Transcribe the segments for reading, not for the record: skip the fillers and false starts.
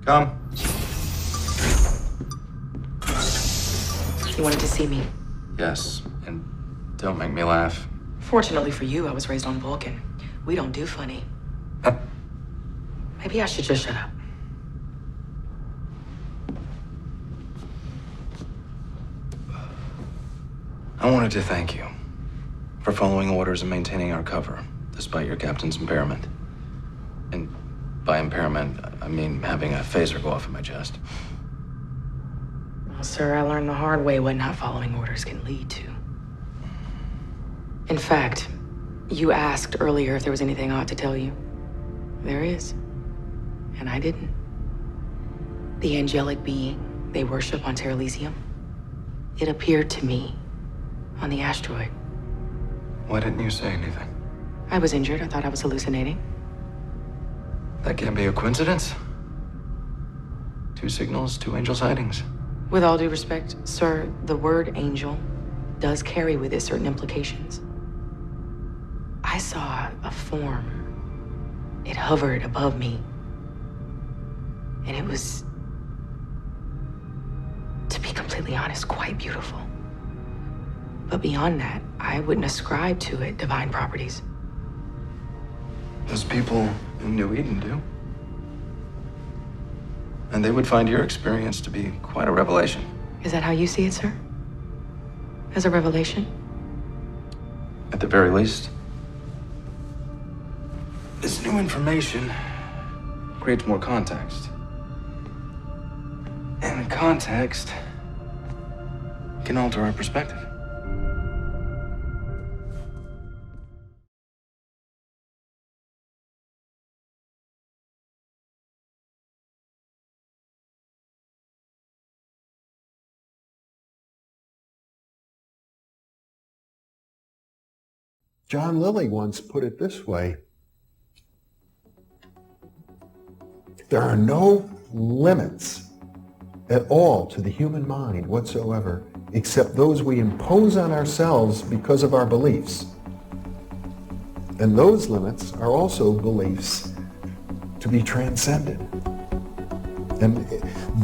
Come. You wanted to see me? Yes, and don't make me laugh. Fortunately for you, I was raised on Vulcan. We don't do funny. Maybe I should just shut up. I wanted to thank you for following orders and maintaining our cover, despite your captain's impairment. And by impairment, I mean having a phaser go off in my chest. Well, sir, I learned the hard way what not following orders can lead to. In fact, you asked earlier if there was anything I ought to tell you. There is. And I didn't. The angelic being they worship on Terrelysium, it appeared to me on the asteroid. Why didn't you say anything? I was injured. I thought I was hallucinating. That can't be a coincidence. 2 signals, 2 angel sightings. With all due respect, sir, the word angel does carry with it certain implications. I saw a form. It hovered above me. And it was, to be completely honest, quite beautiful. But beyond that, I wouldn't ascribe to it divine properties. Those people in New Eden do. And they would find your experience to be quite a revelation. Is that how you see it, sir? As a revelation? At the very least. This new information creates more context. And context can alter our perspective. John Lilly once put it this way: there are no limits at all to the human mind whatsoever, except those we impose on ourselves because of our beliefs. And those limits are also beliefs to be transcended. And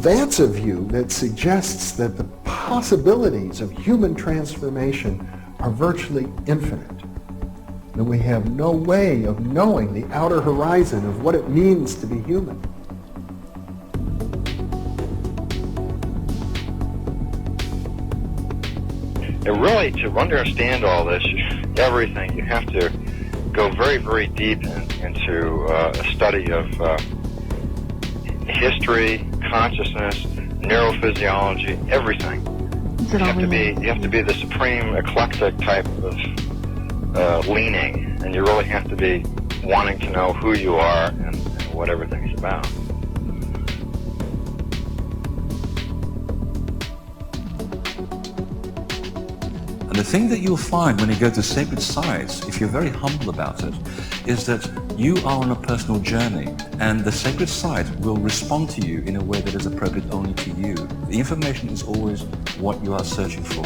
that's a view that suggests that the possibilities of human transformation are virtually infinite. And we have no way of knowing the outer horizon of what it means to be human. And really, to understand all this, everything, you have to go very, very deep into a study of history, consciousness, neurophysiology, everything. You have to be the supreme eclectic type of leaning, and you really have to be wanting to know who you are and what everything's about. And the thing that you'll find when you go to sacred sites, if you're very humble about it, is that you are on a personal journey, and the sacred site will respond to you in a way that is appropriate only to you. The information is always what you are searching for.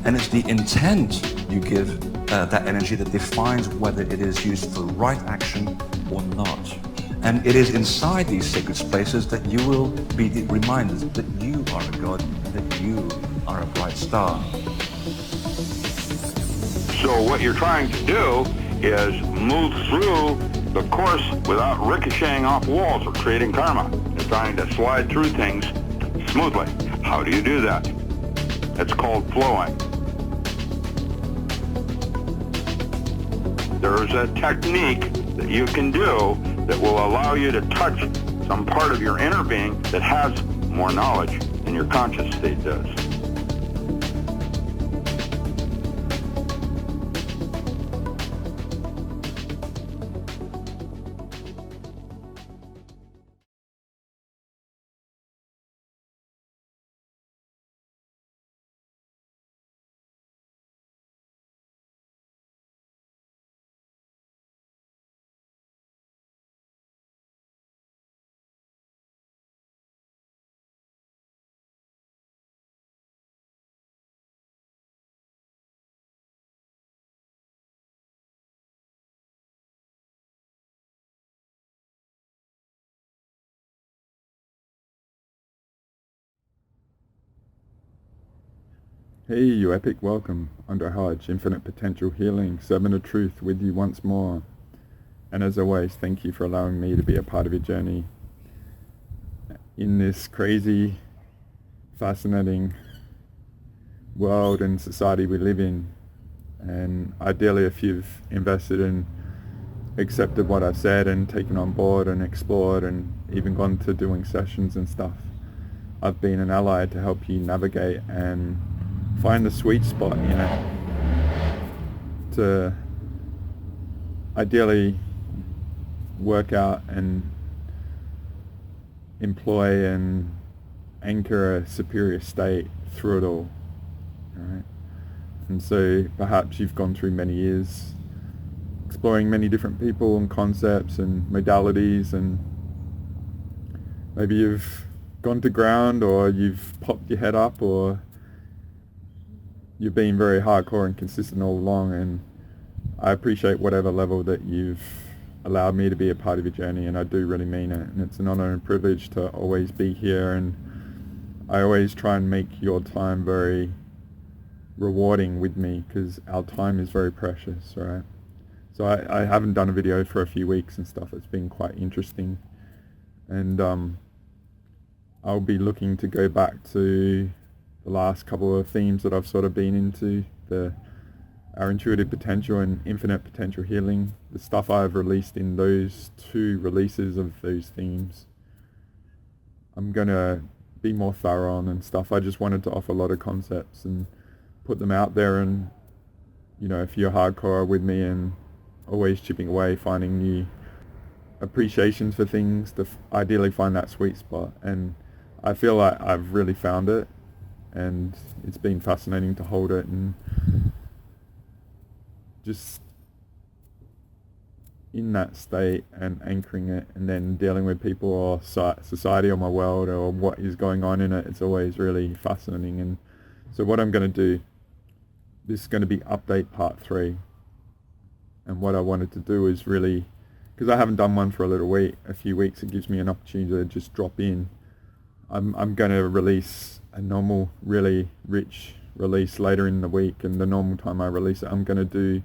And it's the intent you give that energy that defines whether it is used for right action or not. And it is inside these sacred spaces that you will be reminded that you are a god, that you are a bright star. So what you're trying to do is move through the course without ricocheting off walls or creating karma. You're trying to slide through things smoothly. How do you do that? It's called flowing. There's a technique that you can do that will allow you to touch some part of your inner being that has more knowledge than your conscious state does. Hey, you epic welcome. Under Hodge, Infinite Potential Healing, Servant of Truth with you once more. And as always, thank you for allowing me to be a part of your journey in this crazy, fascinating world and society we live in. And ideally, if you've invested and accepted what I've said and taken on board and explored and even gone to doing sessions and stuff, I've been an ally to help you navigate and find the sweet spot in it to ideally work out and employ and anchor a superior state through it all. Right? And so perhaps you've gone through many years exploring many different people and concepts and modalities, and maybe you've gone to ground, or you've popped your head up, or you've been very hardcore and consistent all along. And I appreciate whatever level that you've allowed me to be a part of your journey, and I do really mean it. And it's an honor and privilege to always be here, and I always try and make your time very rewarding with me, because our time is very precious, right? So I haven't done a video for a few weeks and stuff. It's been quite interesting, and I'll be looking to go back to the last couple of themes that I've sort of been into, our intuitive potential and infinite potential healing, the stuff I've released in those two releases of those themes. I'm going to be more thorough on and stuff. I just wanted to offer a lot of concepts and put them out there, and you know, if you're hardcore with me and always chipping away, finding new appreciations for things, to ideally find that sweet spot. And I feel like I've really found it, and it's been fascinating to hold it and just in that state and anchoring it, and then dealing with people or society or my world or what is going on in it. It's always really fascinating. And so what I'm going to do, this is going to be update part 3. And what I wanted to do is really, because I haven't done one for a few weeks, it gives me an opportunity to just drop in. I'm going to release a normal, really rich release later in the week, and the normal time I release it, I'm going to do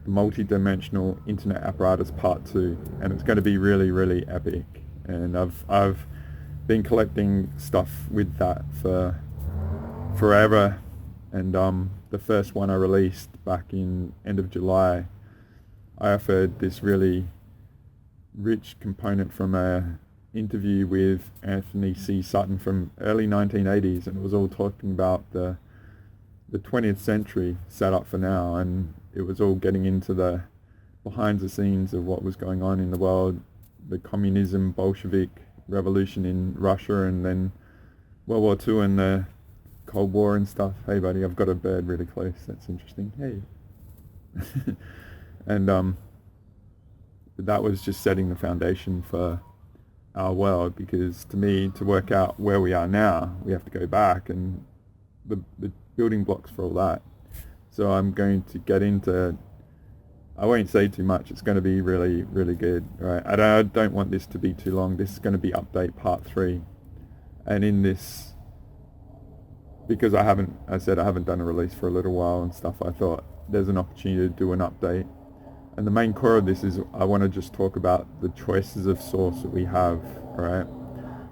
the multi-dimensional internet apparatus part 2, and it's going to be really, really epic. And I've been collecting stuff with that for forever, and the first one I released back in end of July, I offered this really rich component from a interview with Anthony C. Sutton from early 1980s, and it was all talking about the 20th century set up for now, and it was all getting into the behind the scenes of what was going on in the world, the communism, Bolshevik revolution in Russia, and then World War II and the Cold War and stuff. Hey buddy, I've got a bird really close, that's interesting. Hey. And that was just setting the foundation for our world, because to me, to work out where we are now, we have to go back, and the building blocks for all that. So I'm going to get into, I won't say too much, it's going to be really, really good, right? I don't want this to be too long. This is going to be update part 3. And in this, because I haven't done a release for a little while and stuff, I thought there's an opportunity to do an update. And the main core of this is I want to just talk about the choices of source that we have, right?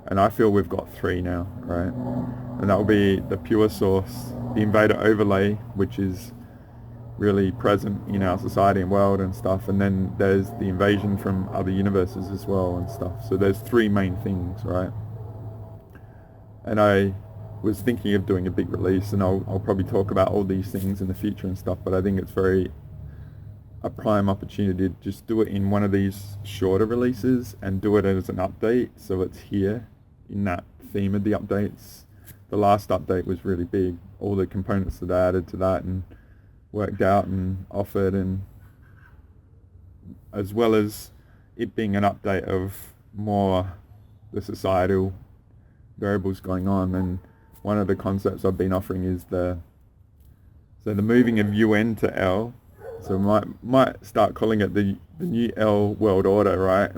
And I feel we've got 3 now, right? And that will be the pure source, the invader overlay, which is really present in our society and world and stuff. And then there's the invasion from other universes as well and stuff. So there's 3 main things, right? And I was thinking of doing a big release, and I'll probably talk about all these things in the future and stuff, but I think it's a prime opportunity to just do it in one of these shorter releases and do it as an update, so it's here in that theme of the updates. The last update was really big, all the components that I added to that and worked out and offered, and as well as it being an update of more the societal variables going on. And one of the concepts I've been offering is the moving of UN to L. So might start calling it the new L world order, right?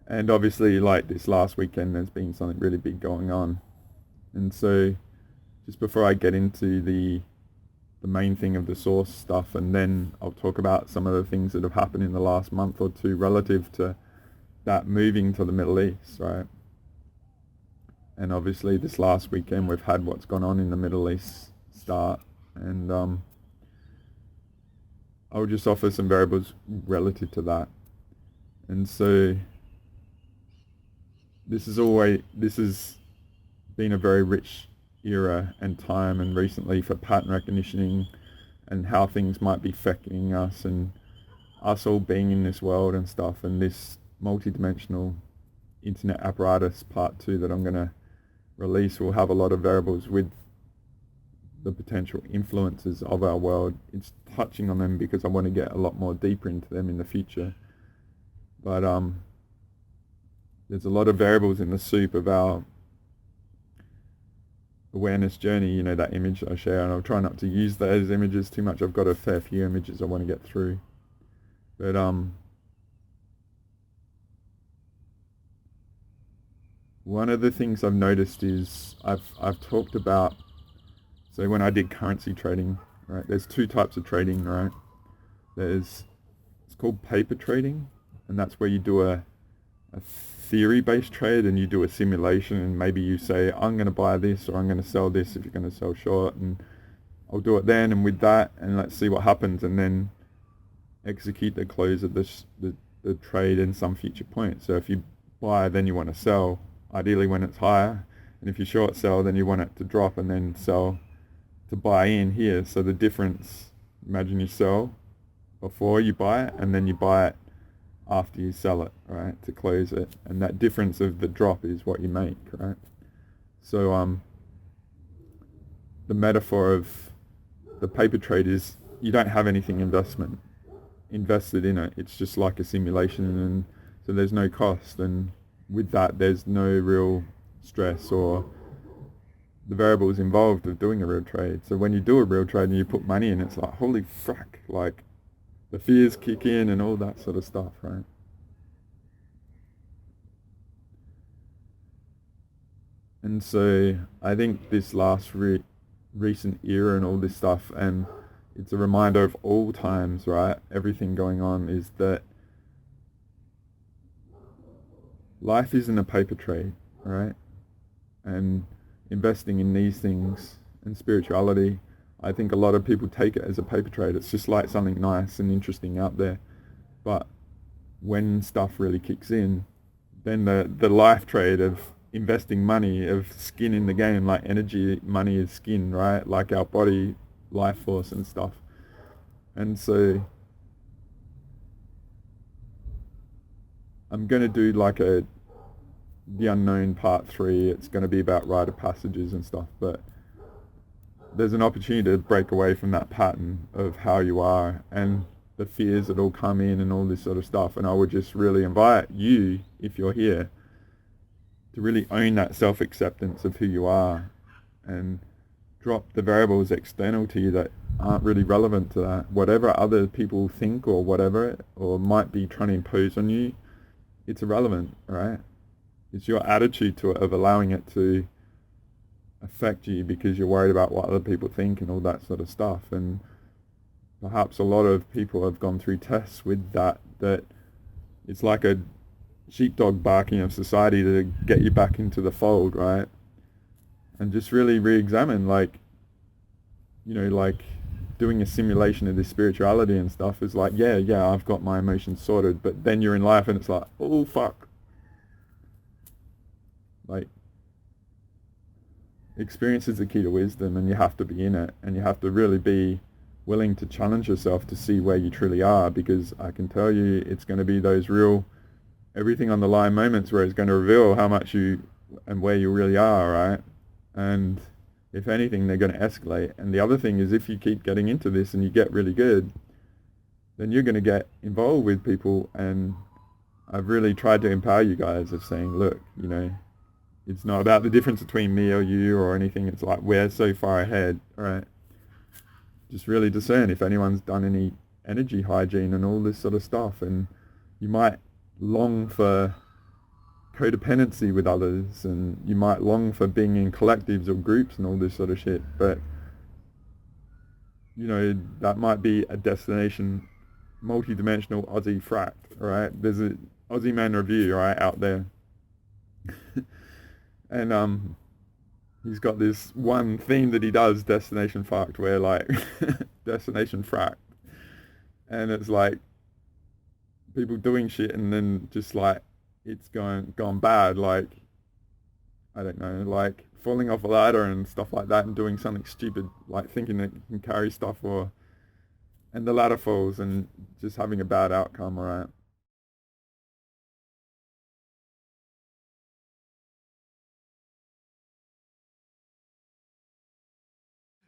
And obviously, like this last weekend, there's been something really big going on. And so just before I get into the main thing of the source stuff, and then I'll talk about some of the things that have happened in the last month or two relative to that moving to the Middle East, right? And obviously this last weekend we've had what's gone on in the Middle East start, and I'll just offer some variables relative to that. And so this has been a very rich era and time, and recently for pattern recognition and how things might be affecting us and us all being in this world and stuff, and this multidimensional internet apparatus part 2 that I'm going to release will have a lot of variables with the potential influences of our world. It's touching on them because I want to get a lot more deeper into them in the future, but there's a lot of variables in the soup of our awareness journey, you know, that image I share, and I'll try not to use those images too much. I've got a fair few images I want to get through, but one of the things I've noticed is I've talked about, so when I did currency trading, right, there's 2 types of trading, right? It's called paper trading, and that's where you do a theory-based trade, and you do a simulation, and maybe you say, I'm going to buy this or I'm going to sell this if you're going to sell short, and I'll do it then and with that, and let's see what happens, and then execute the close of the trade in some future point. So if you buy, then you want to sell, ideally when it's higher, and if you short sell, then you want it to drop and then sell to buy in here. So the difference, imagine you sell before you buy it, and then you buy it after you sell it, right, to close it, and that difference of the drop is what you make, right? So the metaphor of the paper trade is you don't have anything invested in it. It's just like a simulation, and so there's no cost, and with that there's no real stress or the variables involved of doing a real trade. So when you do a real trade and you put money in, it's like, holy frack, like the fears kick in and all that sort of stuff, right? And so I think this last recent era and all this stuff, and it's a reminder of all times, right? Everything going on is that life isn't a paper trade, right? And investing in these things and spirituality, I think a lot of people take it as a paper trade. It's just like something nice and interesting out there. But when stuff really kicks in, then the life trade of investing money, of skin in the game, like energy, money is skin, right? Like our body, life force and stuff. And so I'm going to do like the unknown part 3. It's going to be about rite of passages and stuff, but there's an opportunity to break away from that pattern of how you are and the fears that all come in and all this sort of stuff. And I would just really invite you, if you're here, to really own that self-acceptance of who you are and drop the variables external to you that aren't really relevant to that. Whatever other people think or whatever, or might be trying to impose on you, it's irrelevant, right? It's your attitude to it, of allowing it to affect you because you're worried about what other people think and all that sort of stuff. And perhaps a lot of people have gone through tests with that it's like a sheepdog barking of society to get you back into the fold, right? And just really re-examine, like, you know, like doing a simulation of this spirituality and stuff is like, yeah, I've got my emotions sorted, but then you're in life and it's like, oh fuck. Like, experience is the key to wisdom, and you have to be in it, and you have to really be willing to challenge yourself to see where you truly are, because I can tell you it's going to be those real everything on the line moments where it's going to reveal how much you and where you really are, right? And if anything, they're going to escalate. And the other thing is, if you keep getting into this and you get really good, then you're going to get involved with people. And I've really tried to empower you guys of saying, look, you know, it's not about the difference between me or you or anything. It's like, we're so far ahead, right? Just really discern if anyone's done any energy hygiene and all this sort of stuff. And you might long for codependency with others, and you might long for being in collectives or groups and all this sort of shit, but you know, that might be a destination, multi-dimensional Aussie fract, right? There's a Aussie Man review, right, out there. And he's got this one theme that he does, destination fucked, where like destination fract, and it's like people doing shit and then just like it's gone bad, like I don't know, like falling off a ladder and stuff like that, and doing something stupid like thinking that you can carry stuff, and the ladder falls and just having a bad outcome, right?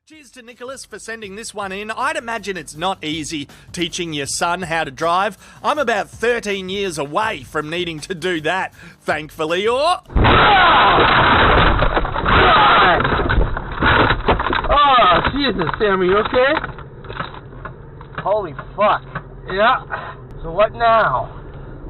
Cheers to Nicholas for sending this one in. I'd imagine it's not easy teaching your son how to drive. I'm about 13 years away from needing to do that, thankfully, or... Oh, Jesus, Sam, are you okay? Holy fuck. Yeah. So what now?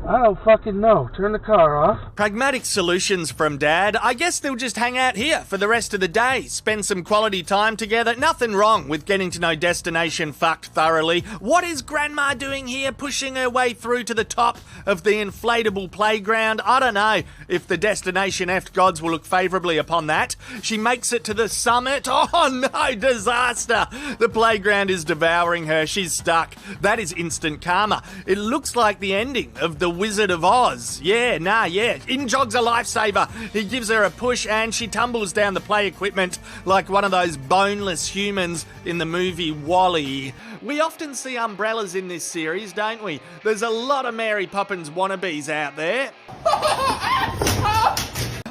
I don't fucking know. Turn the car off. Pragmatic solutions from Dad. I guess they'll just hang out here for the rest of the day, spend some quality time together. Nothing wrong with getting to know Destination Fucked thoroughly. What is Grandma doing here, pushing her way through to the top of the inflatable playground? I don't know if the Destination F gods will look favourably upon that. She makes it to the summit. Oh no, disaster! The playground is devouring her. She's stuck. That is instant karma. It looks like the ending of The Wizard of Oz. Yeah. In jogs a lifesaver. He gives her a push and she tumbles down the play equipment like one of those boneless humans in the movie WALL-E. We often see umbrellas in this series, don't we? There's a lot of Mary Poppins wannabes out there.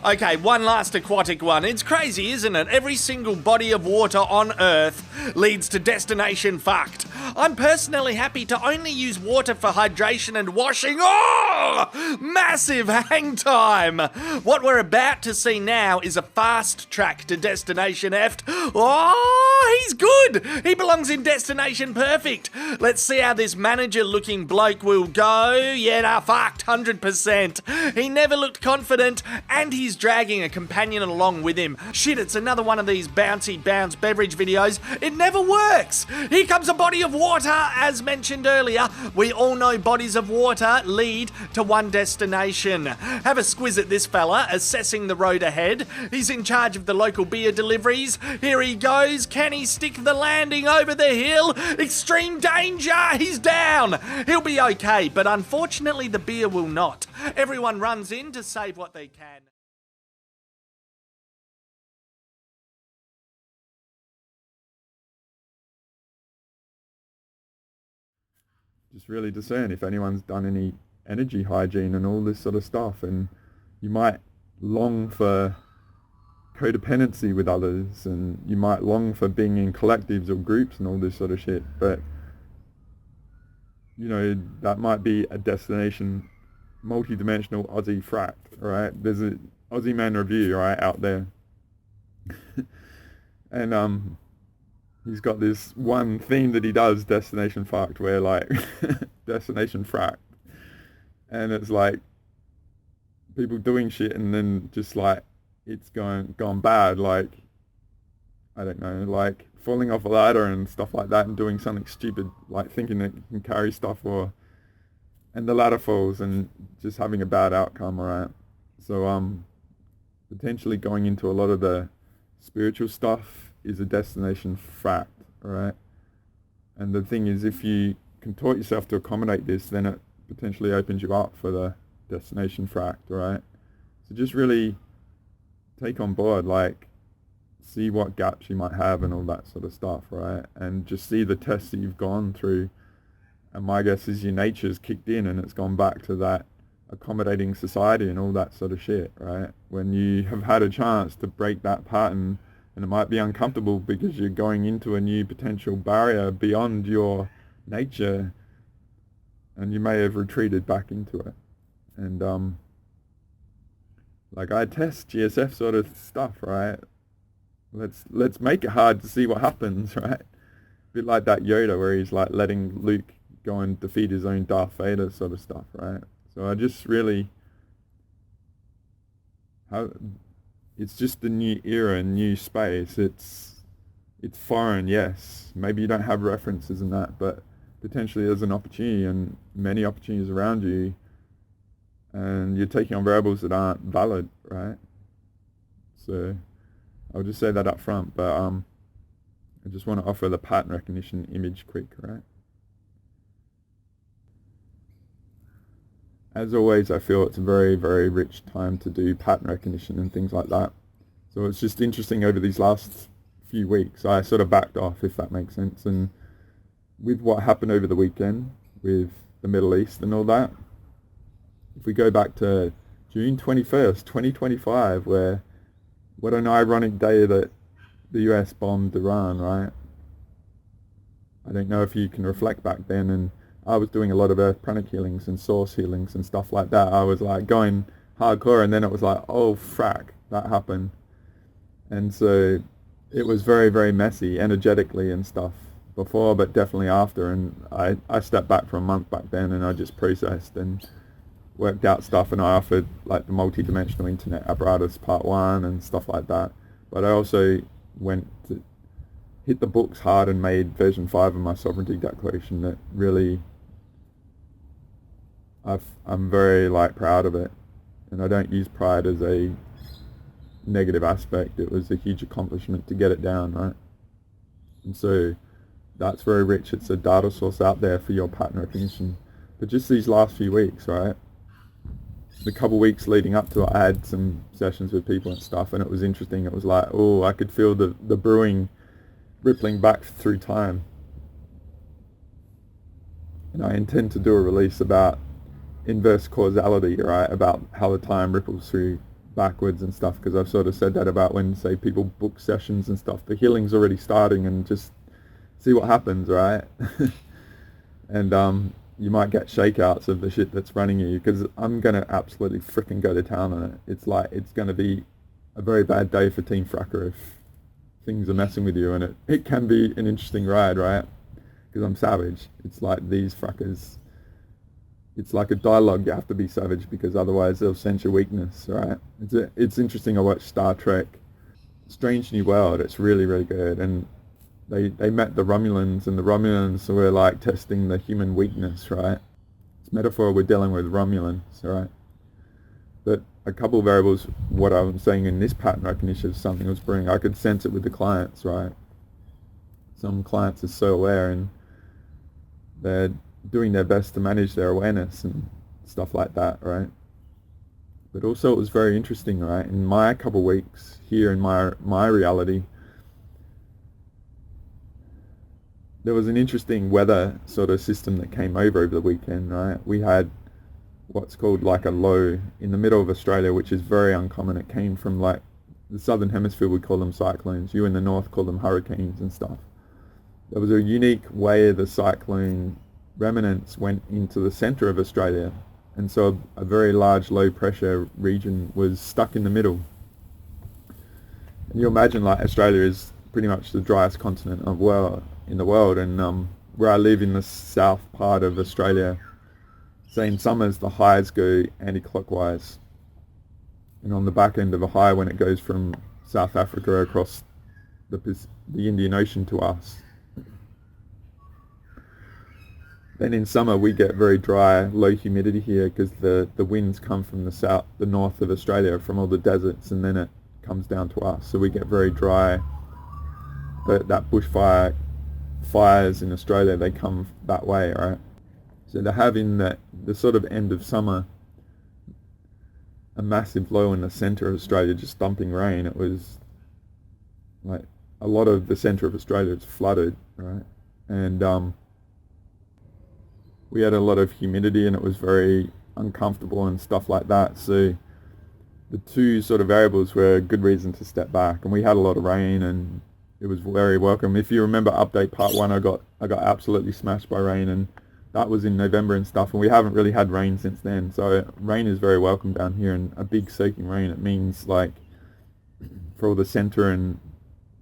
Okay, one last aquatic one. It's crazy, isn't it? Every single body of water on Earth leads to Destination Fucked. I'm personally happy to only use water for hydration and washing. Oh! Massive hang time! What we're about to see now is a fast track to Destination F. Oh, he's good! He belongs in Destination Perfect. Let's see how this manager-looking bloke will go. Yeah, nah, fucked, 100%. He never looked confident, and he's dragging a companion along with him. Shit, it's another one of these bouncy bounce beverage videos. It never works. Here comes a body of water, as mentioned earlier. We all know bodies of water lead to one destination. Have a squiz at this fella, assessing the road ahead. He's in charge of the local beer deliveries. Here he goes. Can he stick the landing over the hill? Extreme danger. He's down. He'll be okay, but unfortunately the beer will not. Everyone runs in to save what they can. Just really discern if anyone's done any energy hygiene and all this sort of stuff, and you might long for codependency with others, and you might long for being in collectives or groups and all this sort of shit, but you know, that might be a destination, multi-dimensional Aussie fract, right? There's a Aussie Man review, right, out there. And he's got this one theme that he does, destination fucked, where like destination fract, and it's like people doing shit and then just like it's gone bad, like I don't know, like falling off a ladder and stuff like that, and doing something stupid like thinking that you can carry stuff, and the ladder falls and just having a bad outcome, right? So potentially going into a lot of the spiritual stuff is a destination fract, right? And the thing is, if you contort yourself to accommodate this, then it potentially opens you up for the destination fract, right? So just really take on board, like, see what gaps you might have and all that sort of stuff, right? And just see the tests that you've gone through. And my guess is your nature's kicked in and it's gone back to that accommodating society and all that sort of shit, right? When you have had a chance to break that pattern, and it might be uncomfortable because you're going into a new potential barrier beyond your nature, and you may have retreated back into it. And like, I test GSF sort of stuff, right? Let's make it hard to see what happens, right? A bit like that Yoda where he's like letting Luke go and defeat his own Darth Vader sort of stuff, right? So I just really how it's just a new era, new space. It's foreign, yes. Maybe you don't have references in that, but potentially there's an opportunity and many opportunities around you, and you're taking on variables that aren't valid, right? So I'll just say that up front, but I just want to offer the pattern recognition image quick, right? As always, I feel it's a very, very rich time to do pattern recognition and things like that. So it's just interesting over these last few weeks. I sort of backed off, if that makes sense. And with what happened over the weekend with the Middle East and all that, if we go back to June 21st, 2025, where what an ironic day that the US bombed Iran, right? I don't know if you can reflect back then, and I was doing a lot of earth pranic healings and source healings and stuff like that. I was like going hardcore, and then it was like, oh frack, that happened. And so it was very, very messy energetically and stuff before, but definitely after. And I stepped back for a month back then, and I just processed and worked out stuff, and I offered like the multi-dimensional internet apparatus part 1 and stuff like that. But I also went to hit the books hard and made version 5 of my sovereignty declaration that really I'm very like proud of it, and I don't use pride as a negative aspect. It was a huge accomplishment to get it down, right? And so that's very rich. It's a data source out there for your pattern recognition. But just these last few weeks, right? The couple weeks leading up to it, I had some sessions with people and stuff, and it was interesting. It was like, oh, I could feel the brewing rippling back through time. And I intend to do a release about inverse causality, right? About how the time ripples through backwards and stuff, because I've sort of said that about when, say, people book sessions and stuff. The healing's already starting, and just see what happens, right? And you might get shakeouts of the shit that's running you, because I'm going to absolutely freaking go to town on it. It's like, it's going to be a very bad day for Team Fracker if things are messing with you, and it can be an interesting ride, right? Because I'm savage. It's like these frackers, it's like a dialogue. You have to be savage, because otherwise they'll sense your weakness, right? It's interesting. I watched Star Trek Strange New World. It's really, really good. And they met the Romulans, and the Romulans were like testing the human weakness, right? It's metaphor, we're dealing with Romulans, right? But a couple of variables, what I'm saying in this pattern recognition is something I was bringing. I could sense it with the clients, right? Some clients are so aware, and they're doing their best to manage their awareness and stuff like that, right? But also it was very interesting, right? In my couple of weeks here in my reality, there was an interesting weather sort of system that came over the weekend, right? We had what's called like a low in the middle of Australia, which is very uncommon. It came from like the southern hemisphere, we call them cyclones. You in the north call them hurricanes and stuff. There was a unique way the cyclone remnants went into the center of Australia, and so a very large low pressure region was stuck in the middle. And you imagine like Australia is pretty much the driest continent in the world, and where I live in the south part of Australia, say in summers the highs go anti-clockwise, and on the back end of a high, when it goes from South Africa across the Indian Ocean to us, then in summer we get very dry, low humidity here, because the winds come from the north of Australia, from all the deserts, and then it comes down to us, so we get very dry. But that bushfire fires in Australia, they come that way, right? So to have in the sort of end of summer a massive low in the center of Australia just dumping rain, it was like a lot of the center of Australia is flooded, right? And we had a lot of humidity, and it was very uncomfortable and stuff like that. So the two sort of variables were a good reason to step back, and we had a lot of rain, and it was very welcome. If you remember update part 1, I got absolutely smashed by rain, and that was in November and stuff, and we haven't really had rain since then. So rain is very welcome down here, and a big soaking rain, it means like for all the centre and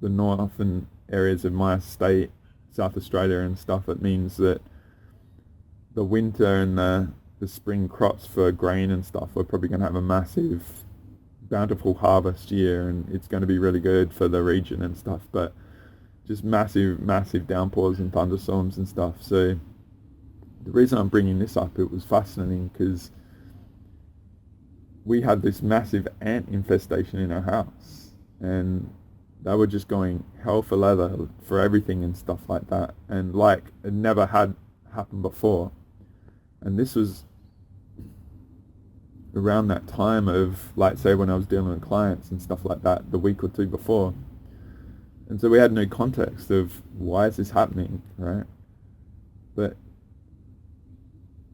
the northern areas of my state, South Australia and stuff, it means that the winter and the spring crops for grain and stuff are probably going to have a massive bountiful harvest year, and it's going to be really good for the region and stuff, but just massive downpours and thunderstorms and stuff. So the reason I'm bringing this up, it was fascinating because we had this massive ant infestation in our house, and they were just going hell for leather for everything and stuff like that, and like it never had happened before. And this was around that time of, like, say when I was dealing with clients and stuff like that the week or two before, and so we had no context of why is this happening, right? But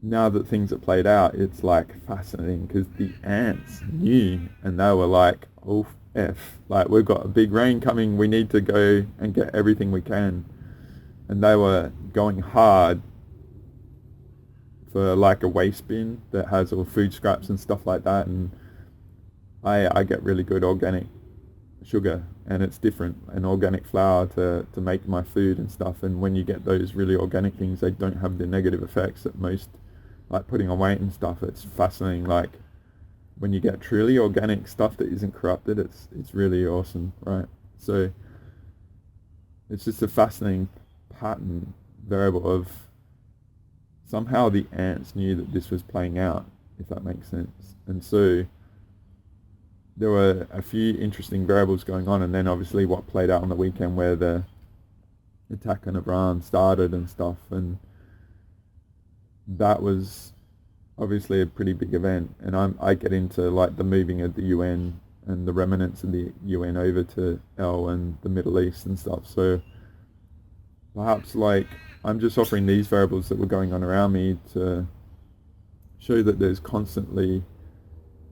now that things have played out, it's like fascinating because the ants knew, and they were like, oh F, like we've got a big rain coming, we need to go and get everything we can. And they were going hard for like a waste bin that has all food scraps and stuff like that. And I get really good organic sugar, and it's different, an organic flour to make my food and stuff. And when you get those really organic things, they don't have the negative effects that most, like putting on weight and stuff. It's fascinating. Like when you get truly organic stuff that isn't corrupted, it's really awesome, right? So it's just a fascinating pattern variable of somehow the ants knew that this was playing out, if that makes sense. And so there were a few interesting variables going on, and then obviously what played out on the weekend where the attack on Iran started and stuff, and that was obviously a pretty big event. And I get into like the moving of the UN and the remnants of the UN over to and the Middle East and stuff. So perhaps like I'm just offering these variables that were going on around me to show that there's constantly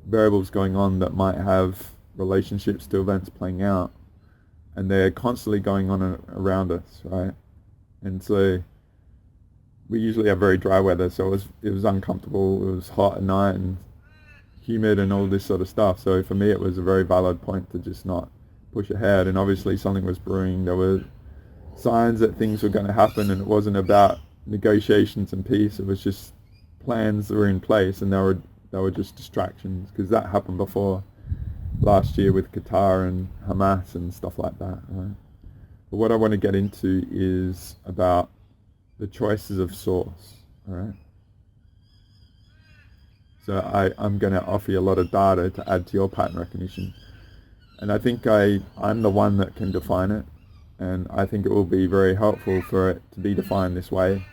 variables going on that might have relationships to events playing out, and they're constantly going on around us, right? And so we usually have very dry weather, so it was uncomfortable. It was hot at night and humid and all this sort of stuff. So for me, it was a very valid point to just not push ahead. And obviously something was brewing. There were signs that things were going to happen, and it wasn't about negotiations and peace. It was just plans that were in place, and they were just distractions, because that happened before last year with Qatar and Hamas and stuff like that, right? But what I want to get into is about the choices of source, all right? So I'm going to offer you a lot of data to add to your pattern recognition. And I think I'm the one that can define it, and I think it will be very helpful for it to be defined this way.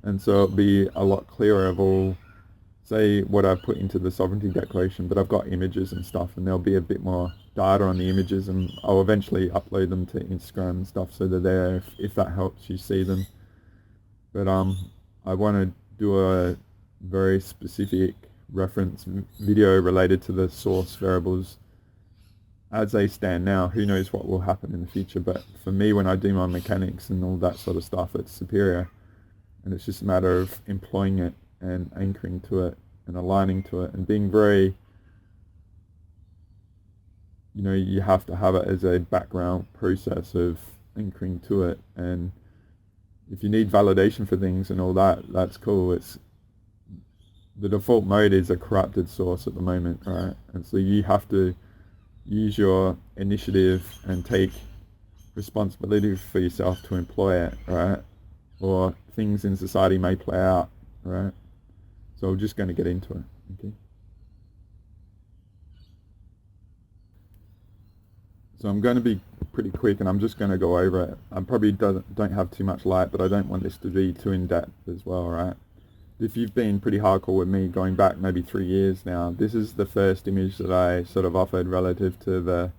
And so it'll be a lot clearer of all, say, what I've put into the sovereignty declaration, but I've got images and stuff, and there'll be a bit more data on the images, and I'll eventually upload them to Instagram and stuff so they're there if that helps you see them. But I want to do a very specific reference video related to the source variables as they stand now. Who knows what will happen in the future, but for me, when I do my mechanics and all that sort of stuff, it's superior, and it's just a matter of employing it and anchoring to it and aligning to it and being very, you have to have it as a background process of anchoring to it. And if you need validation for things and all that, that's cool. It's the default mode is a corrupted source at the moment, right? And so you have to use your initiative and take responsibility for yourself to employ it, right? Or things in society may play out, right? So I'm just going to get into it, okay? So I'm going to be pretty quick, and I'm just going to go over it. I probably don't have too much light, but I don't want this to be too in-depth as well, right? If you've been pretty hardcore with me going back maybe 3 years now, this is the first image that I sort of offered relative to the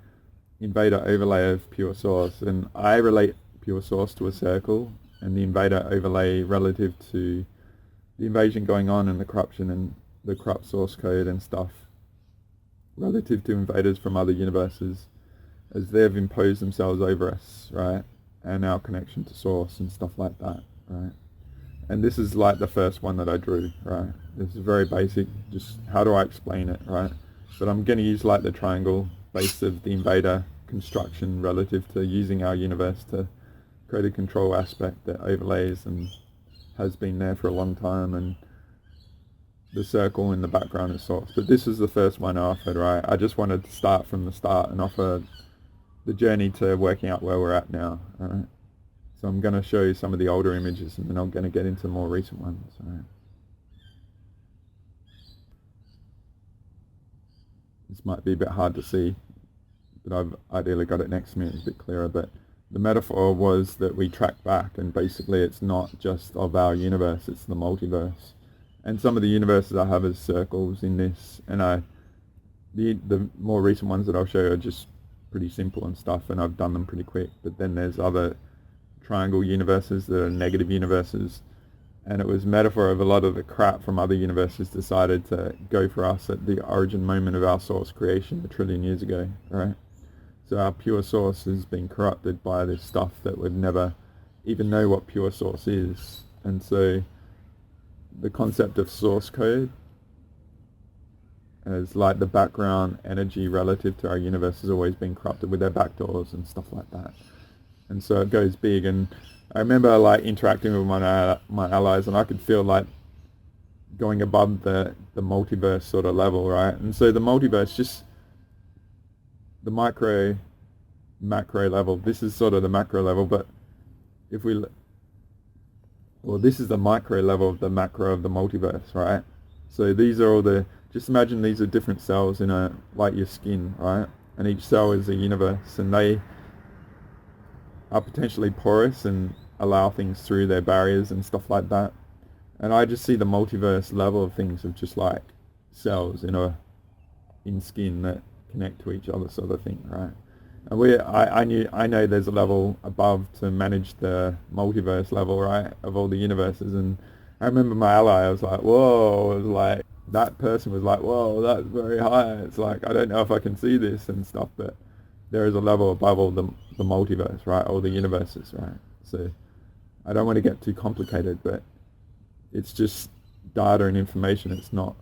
invader overlay of pure source. And I relate pure source to a circle, and the invader overlay relative to the invasion going on and the corruption and the corrupt source code and stuff relative to invaders from other universes as they've imposed themselves over us, right? And our connection to source and stuff like that, right? And this is like the first one that I drew, right? This is very basic, just how do I explain it, right? But I'm going to use like the triangle base of the invader construction relative to using our universe to create a control aspect that overlays and has been there for a long time. And the circle in the background is source. But this is the first one I offered, right? I just wanted to start from the start and offer the journey to working out where we're at now, all right? So I'm going to show you some of the older images, and then I'm going to get into more recent ones, all right? This might be a bit hard to see, but I've ideally got it next to me, it's a bit clearer. But the metaphor was that we track back, and basically it's not just of our universe, it's the multiverse. And some of the universes I have as circles in this, and the more recent ones that I'll show you are just pretty simple and stuff, and I've done them pretty quick. But then there's other triangle universes that are negative universes, and it was metaphor of a lot of the crap from other universes decided to go for us at the origin moment of our source creation 1 trillion years ago, right? So our pure source has been corrupted by this stuff that would never even know what pure source is. And so the concept of source code as like the background energy relative to our universe has always been corrupted with their backdoors and stuff like that. And so it goes big, and I remember like interacting with my allies, and I could feel like going above the multiverse sort of level, right? And so the multiverse, just the macro level, this is sort of the macro level, but if we, well, this is the micro level of the macro of the multiverse, right? So these are all just imagine these are different cells in like your skin, right? And each cell is a universe, and they are potentially porous and allow things through their barriers and stuff like that. And I just see the multiverse level of things of just like cells in skin that connect to each other, sort of thing, right? And I know there's a level above to manage the multiverse level, right, of all the universes. And I remember my ally, I was like, whoa, it was like, that person was like, whoa, that's very high. It's like, I don't know if I can see this and stuff, but there is a level above all the multiverse, right, all the universes, right? So I don't want to get too complicated, but it's just data and information. It's not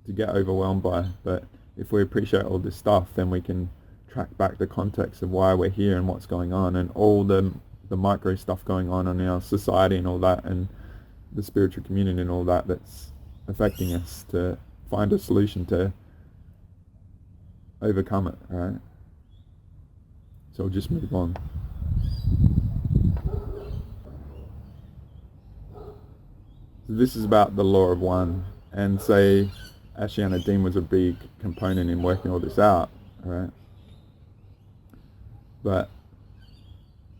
to get overwhelmed by, but if we appreciate all this stuff, then we can track back the context of why we're here and what's going on, and all the micro stuff going on in our society and all that, and the spiritual community and all that that's affecting us, to find a solution to overcome it, right? So we'll just move on. So this is about the law of one, and say Ashiana Dean was a big component in working all this out, right? But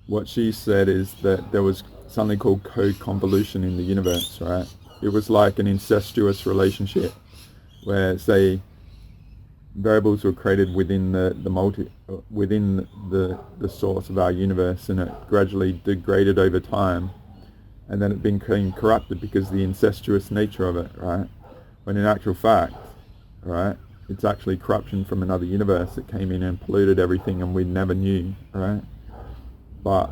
what she said is that there was something called code convolution in the universe, right? It was like an incestuous relationship where, say, variables were created within the source of our universe, and it gradually degraded over time, and then it became corrupted because of the incestuous nature of it, right? When in actual fact, right, it's actually corruption from another universe that came in and polluted everything, and we never knew, right? But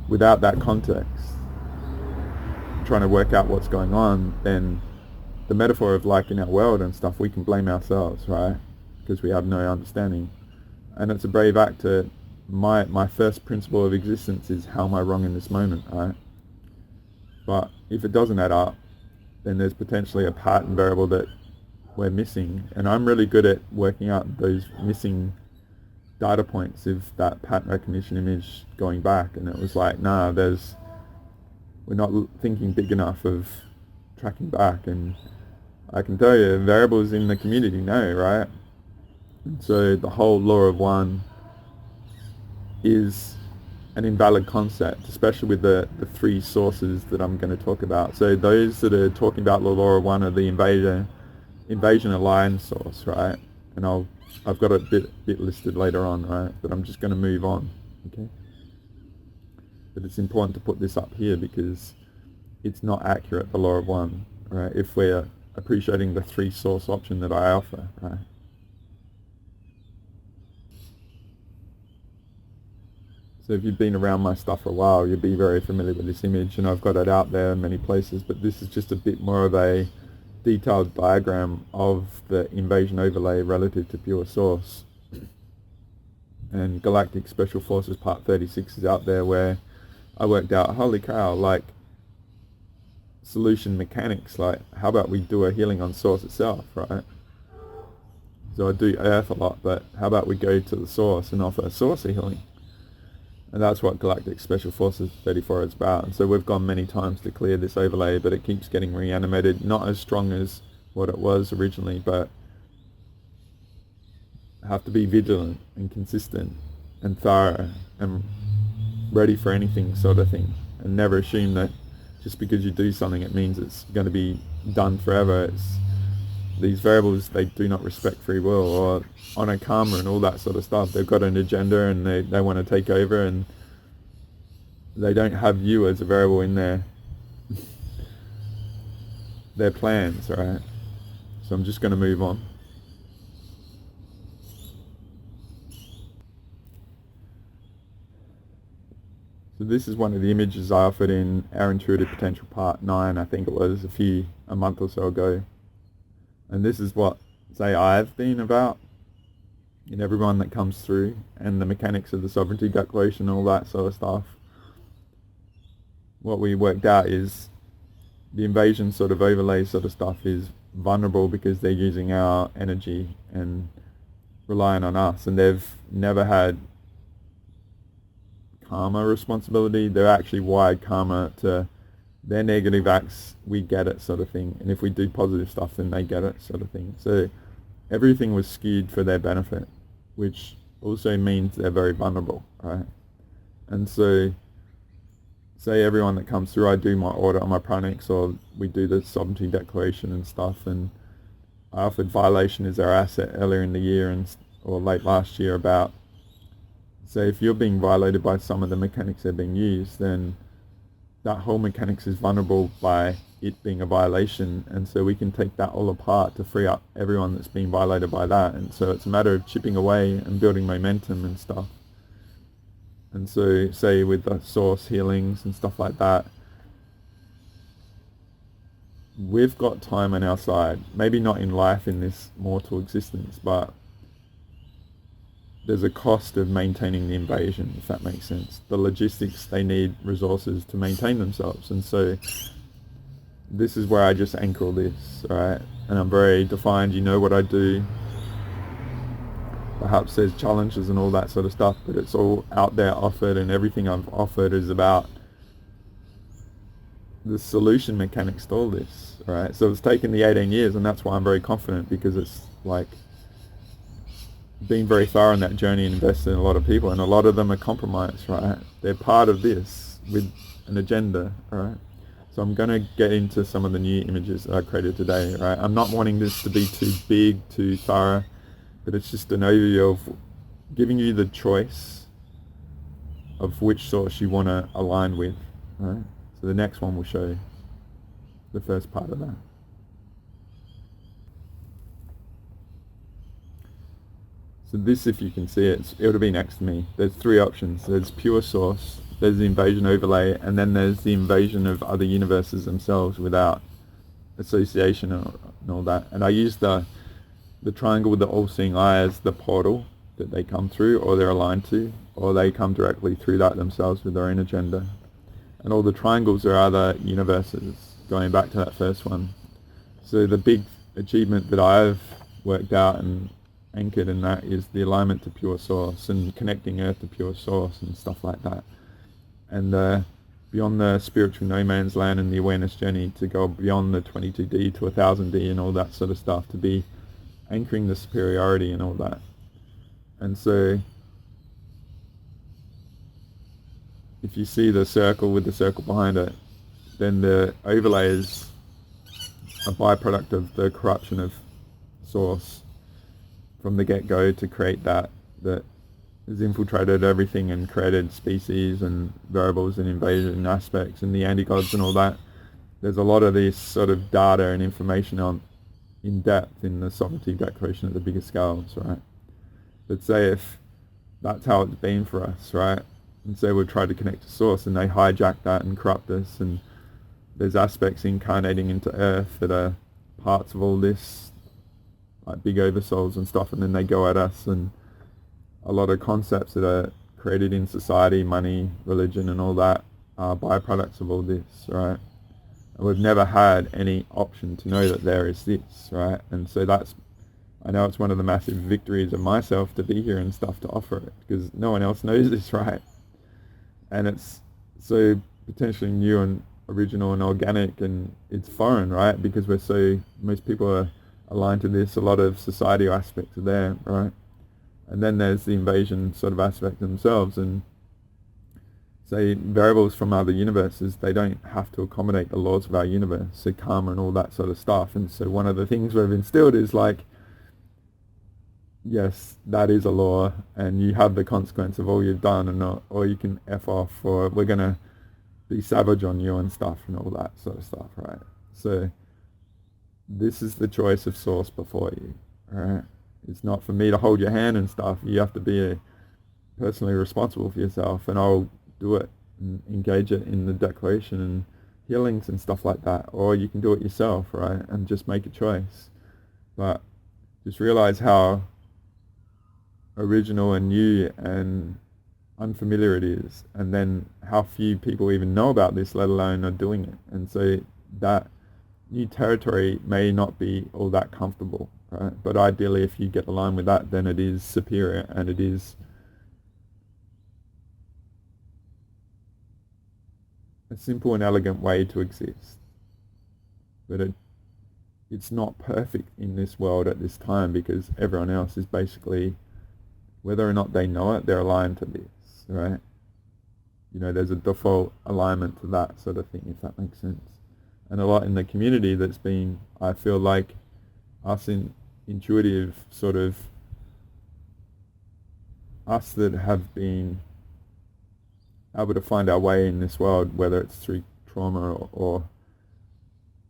without that context, trying to work out what's going on, then the metaphor of like in our world and stuff, we can blame ourselves, right? Because we have no understanding. And it's a brave act to, my first principle of existence is, how am I wrong in this moment, right? But if it doesn't add up, then there's potentially a pattern variable that we're missing. And I'm really good at working out those missing data points of that pattern recognition image going back. And it was like, nah, we're not thinking big enough of tracking back. And I can tell you, variables in the community know, right? And so the whole law of one is an invalid concept, especially with the three sources that I'm going to talk about. So those that are talking about the law of one are the invasion alliance source, right? And I've got a bit listed later on, right? But I'm just going to move on, okay? But it's important to put this up here because it's not accurate, the law of one, right? If we're appreciating the three source option that I offer, right? So if you've been around my stuff for a while, you'll be very familiar with this image, and I've got it out there in many places, but this is just a bit more of a detailed diagram of the invasion overlay relative to pure source. And Galactic Special Forces Part 36 is out there, where I worked out, holy cow, like solution mechanics, like how about we do a healing on source itself, right? So I do earth a lot, but how about we go to the source and offer source healing? And that's what Galactic Special Forces 34 is about. And so we've gone many times to clear this overlay, but it keeps getting reanimated, not as strong as what it was originally, but have to be vigilant and consistent and thorough and ready for anything sort of thing, and never assume that just because you do something it means it's going to be done forever. These variables, they do not respect free will or honor karma and all that sort of stuff. They've got an agenda and they want to take over, and they don't have you as a variable in their plans, right? So I'm just going to move on. So this is one of the images I offered in Our Intuitive Potential Part 9, I think it was, a month or so ago. And this is what, say, I've been about in everyone that comes through, and the mechanics of the Sovereignty Declaration, all that sort of stuff. What we worked out is the invasion sort of overlay sort of stuff is vulnerable because they're using our energy and relying on us, and they've never had karma responsibility. They're actually wired karma to their negative acts, we get it sort of thing, and if we do positive stuff then they get it sort of thing. So everything was skewed for their benefit, which also means they're very vulnerable, right? And so say everyone that comes through, I do my order on my pranics, or we do the Sovereignty Declaration and stuff, and I offered violation as our asset earlier in the year or late last year about, so if you're being violated by some of the mechanics that are being used, then that whole mechanics is vulnerable by it being a violation, and so we can take that all apart to free up everyone that's being violated by that. And so it's a matter of chipping away and building momentum and stuff. And so say with the source healings and stuff like that, we've got time on our side, maybe not in life in this mortal existence, but there's a cost of maintaining the invasion, if that makes sense. The logistics, they need resources to maintain themselves. And so this is where I just anchor all this, right? And I'm very defined, you know what I do. Perhaps there's challenges and all that sort of stuff, but it's all out there offered, and everything I've offered is about the solution mechanics to all this, right? So it's taken the 18 years, and that's why I'm very confident, because it's like being very thorough on that journey and invested in a lot of people, and a lot of them are compromised, right? They're part of this with an agenda, right? So I'm going to get into some of the new images that I created today, right? I'm not wanting this to be too big, too thorough, but it's just an overview of giving you the choice of which source you want to align with, right? So the next one will show the first part of that. So this, if you can see it, it'll be next to me. There's three options. There's pure source, there's the invasion overlay, and then there's the invasion of other universes themselves without association and all that. And I use the triangle with the all-seeing eye as the portal that they come through, or they're aligned to, or they come directly through that themselves with their own agenda. And all the triangles are other universes, going back to that first one. So the big achievement that I've worked out and anchored in that is the alignment to pure source and connecting earth to pure source and stuff like that. And beyond the spiritual no man's land and the awareness journey, to go beyond the 22D to 1000D and all that sort of stuff, to be anchoring the superiority and all that. And so if you see the circle with the circle behind it, then the overlay is a byproduct of the corruption of source from the get-go to create that has infiltrated everything and created species and variables and invasion aspects and the anti-gods and all that. There's a lot of this sort of data and information on in depth in the Sovereignty Declaration at the bigger scales, right? But say if that's how it's been for us, right? And say we've tried to connect to source and they hijack that and corrupt us, and there's aspects incarnating into earth that are parts of all this, like big oversouls and stuff, and then they go at us, and a lot of concepts that are created in society, money, religion and all that are byproducts of all this, right? And we've never had any option to know that there is this, right? And so I know it's one of the massive victories of myself to be here and stuff to offer it, because no one else knows this, right? And it's so potentially new and original and organic, and it's foreign, right? Because most people are aligned to this, a lot of societal aspects are there, right? And then there's the invasion sort of aspect themselves, and say variables from other universes, they don't have to accommodate the laws of our universe, so karma and all that sort of stuff. And so one of the things we've instilled is like, yes, that is a law, and you have the consequence of all you've done, and not, or you can F off, or we're going to be savage on you and stuff and all that sort of stuff, right? So this is the choice of source before you, right? It's not for me to hold your hand and stuff. You have to be personally responsible for yourself, and I'll do it and engage it in the declaration and healings and stuff like that. Or you can do it yourself, right? And just make a choice. But just realize how original and new and unfamiliar it is, and then how few people even know about this, let alone are doing it. And so that new territory may not be all that comfortable, right? But ideally, if you get aligned with that, then it is superior, and it is a simple and elegant way to exist. But it's not perfect in this world at this time, because everyone else is basically, whether or not they know it, they're aligned to this, right? You know, there's a default alignment to that sort of thing, if that makes sense. And a lot in the community that's been, I feel like, us intuitive sort of, us that have been able to find our way in this world, whether it's through trauma or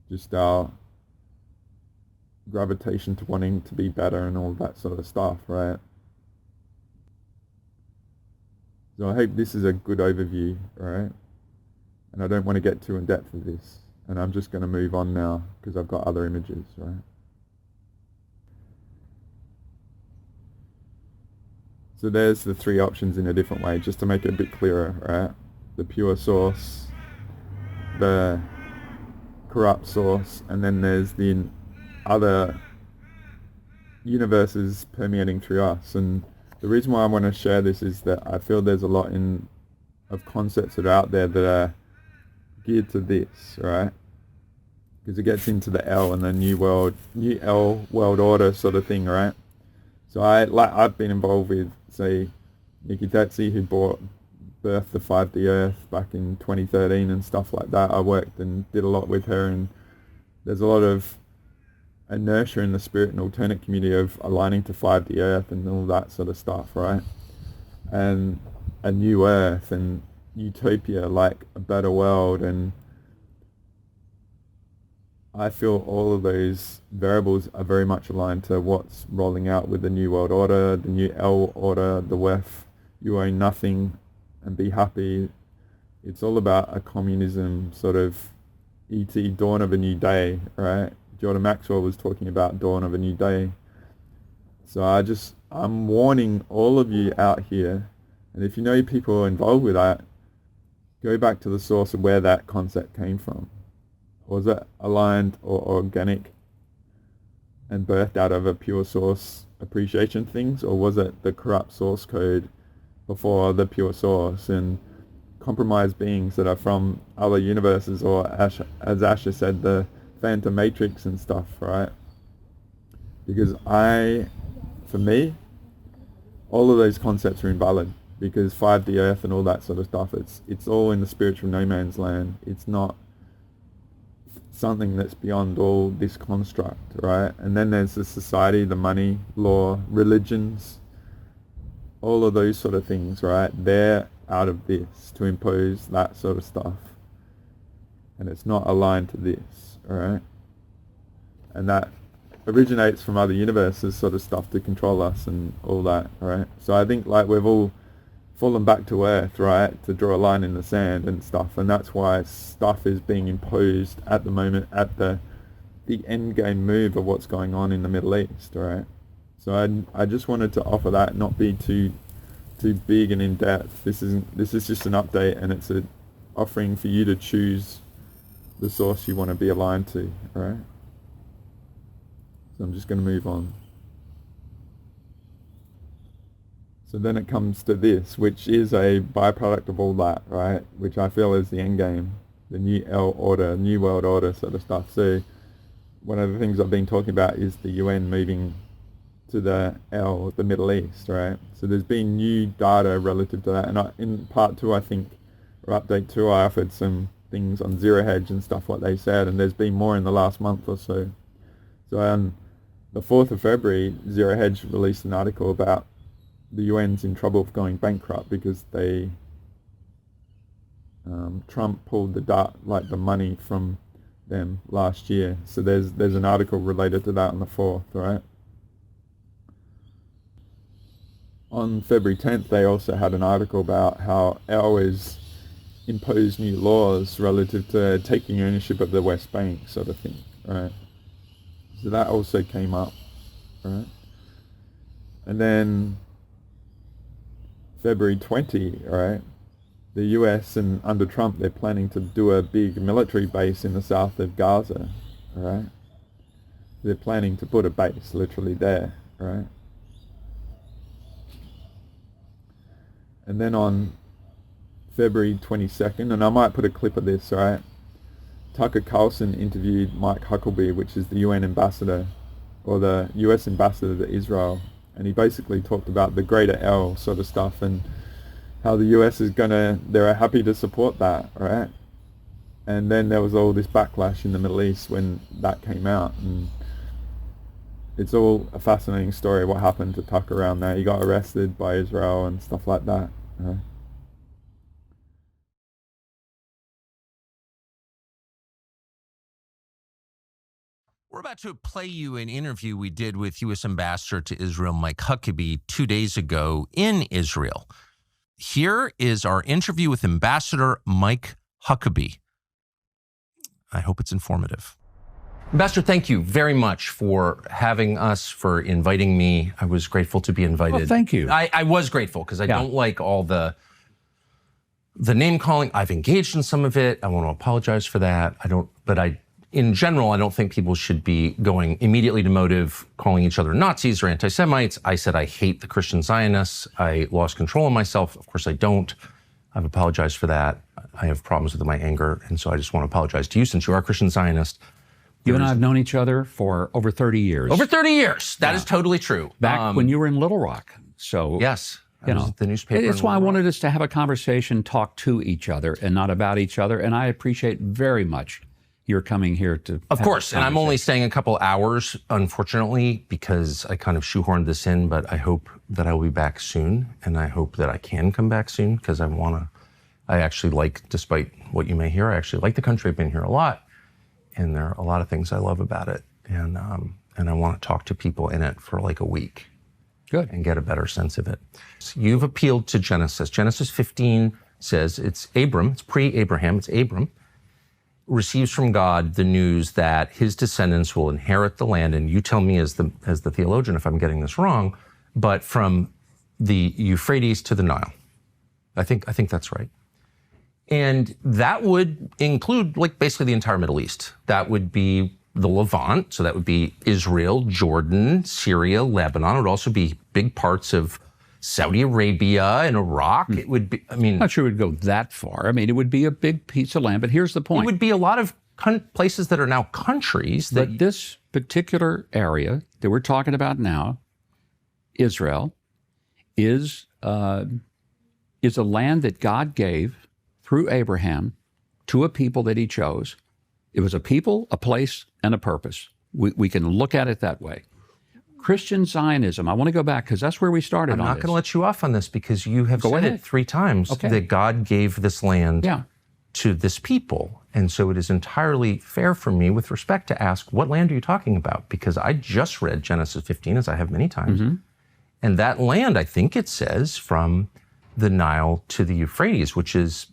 just our gravitation to wanting to be better and all that sort of stuff, right? So I hope this is a good overview, right? And I don't want to get too in depth with this, and I'm just going to move on now because I've got other images, right? So there's the three options in a different way, just to make it a bit clearer, right? The pure source, the corrupt source, and then there's the other universes permeating through us. And the reason why I want to share this is that I feel there's a lot of concepts that are out there that are geared to this, right? Because it gets into the L and the new L world order sort of thing, right? So I've been involved with, say, Nikki Tetsi, who birthed the 5D Earth back in 2013 and stuff like that. I worked and did a lot with her, and there's a lot of inertia in the spirit and alternate community of aligning to 5D Earth and all that sort of stuff, right? And a new Earth and utopia, like a better world, and I feel all of those variables are very much aligned to what's rolling out with the New World Order, the New L Order, the WEF, you own nothing and be happy. It's all about a communism sort of ET, dawn of a new day, right? Jordan Maxwell was talking about dawn of a new day. So I'm warning all of you out here, and if you know people are involved with that, go back to the source of where that concept came from. Was it aligned or organic and birthed out of a pure source appreciation things, or was it the corrupt source code before the pure source and compromised beings that are from other universes, or as Asha said, the Phantom Matrix and stuff, right? Because for me, all of those concepts are invalid, because 5D Earth and all that sort of stuff, it's all in the spiritual no man's land. It's not something that's beyond all this construct, right? And then there's the society, the money, law, religions, all of those sort of things, right? They're out of this to impose that sort of stuff, and it's not aligned to this, right? And that originates from other universes sort of stuff to control us and all that, right? So I think like we've all fallen back to earth, right, to draw a line in the sand and stuff, and that's why stuff is being imposed at the moment at the end game move of what's going on in the Middle East, right? So I just wanted to offer that, not be too big and in depth. This is just an update, and it's an offering for you to choose the source you want to be aligned to, right? So I'm just going to move on. So then it comes to this, which is a byproduct of all that, right? Which I feel is the end game, the new order, new world order sort of stuff. So one of the things I've been talking about is the UN moving to the Middle East, right? So there's been new data relative to that. And in part 2, I think, or update 2, I offered some things on Zero Hedge and stuff, what they said. And there's been more in the last month or so. So on the 4th of February, Zero Hedge released an article about the UN's in trouble of going bankrupt because they Trump pulled the money from them last year. So there's an article related to that on the 4th, right? On February 10th, they also had an article about how has imposed new laws relative to taking ownership of the West Bank, sort of thing, right? So that also came up, right? And then February 20, right? The US and under Trump, they're planning to do a big military base in the south of Gaza, right? They're planning to put a base literally there, right? And then on February 22nd, and I might put a clip of this, right? Tucker Carlson interviewed Mike Huckabee, which is the UN ambassador, or the US ambassador to Israel, and he basically talked about the greater L sort of stuff and how the US is they're happy to support that, right? And then there was all this backlash in the Middle East when that came out, and it's all a fascinating story what happened to Tucker around that. He got arrested by Israel and stuff like that, right? We're about to play you an interview we did with U.S. Ambassador to Israel, Mike Huckabee, 2 days ago in Israel. Here is our interview with Ambassador Mike Huckabee. I hope it's informative. Ambassador, thank you very much for having us, for inviting me. I was grateful to be invited. Well, thank you. I was grateful because I don't like all the name calling. I've engaged in some of it. I want to apologize for that. In general, I don't think people should be going immediately to motive, calling each other Nazis or anti-Semites. I said I hate the Christian Zionists. I lost control of myself. Of course I don't. I've apologized for that. I have problems with my anger, and so I just want to apologize to you since you are a Christian Zionist. You and I have known each other for over 30 years. Over 30 years. That is totally true. Back when you were in Little Rock. So yes, I was at the newspaper. It's why I wanted us to have a conversation, talk to each other and not about each other. And I appreciate very much you're coming here to. Of course, and I'm only staying a couple hours, unfortunately, because I kind of shoehorned this in, but I hope that I will be back soon, and I hope that I can come back soon, because I actually like, despite what you may hear, I actually like the country. I've been here a lot, and there are a lot of things I love about it, and I want to talk to people in it for like a week. Good. And get a better sense of it. So you've appealed to Genesis. Genesis 15 says it's Abram, it's pre-Abraham, it's Abram, receives from God the news that his descendants will inherit the land, and you tell me as the theologian if I'm getting this wrong, but from the Euphrates to the Nile. I think that's right. And that would include like basically the entire Middle East. That would be the Levant, so that would be Israel, Jordan, Syria, Lebanon. It would also be big parts of Saudi Arabia and Iraq. It would be, I'm not sure it would go that far. I mean, it would be a big piece of land, but here's the point. It would be a lot of places that are now countries. But this particular area that we're talking about now, Israel, is a land that God gave through Abraham to a people that he chose. It was a people, a place, and a purpose. We can look at it that way. Christian Zionism, I want to go back because that's where we started on this. I'm not going to let you off on this because you have said it 3 times that God gave this land to this people. And so it is entirely fair for me with respect to ask, what land are you talking about? Because I just read Genesis 15, as I have many times. Mm-hmm. And that land, I think it says, from the Nile to the Euphrates, which is,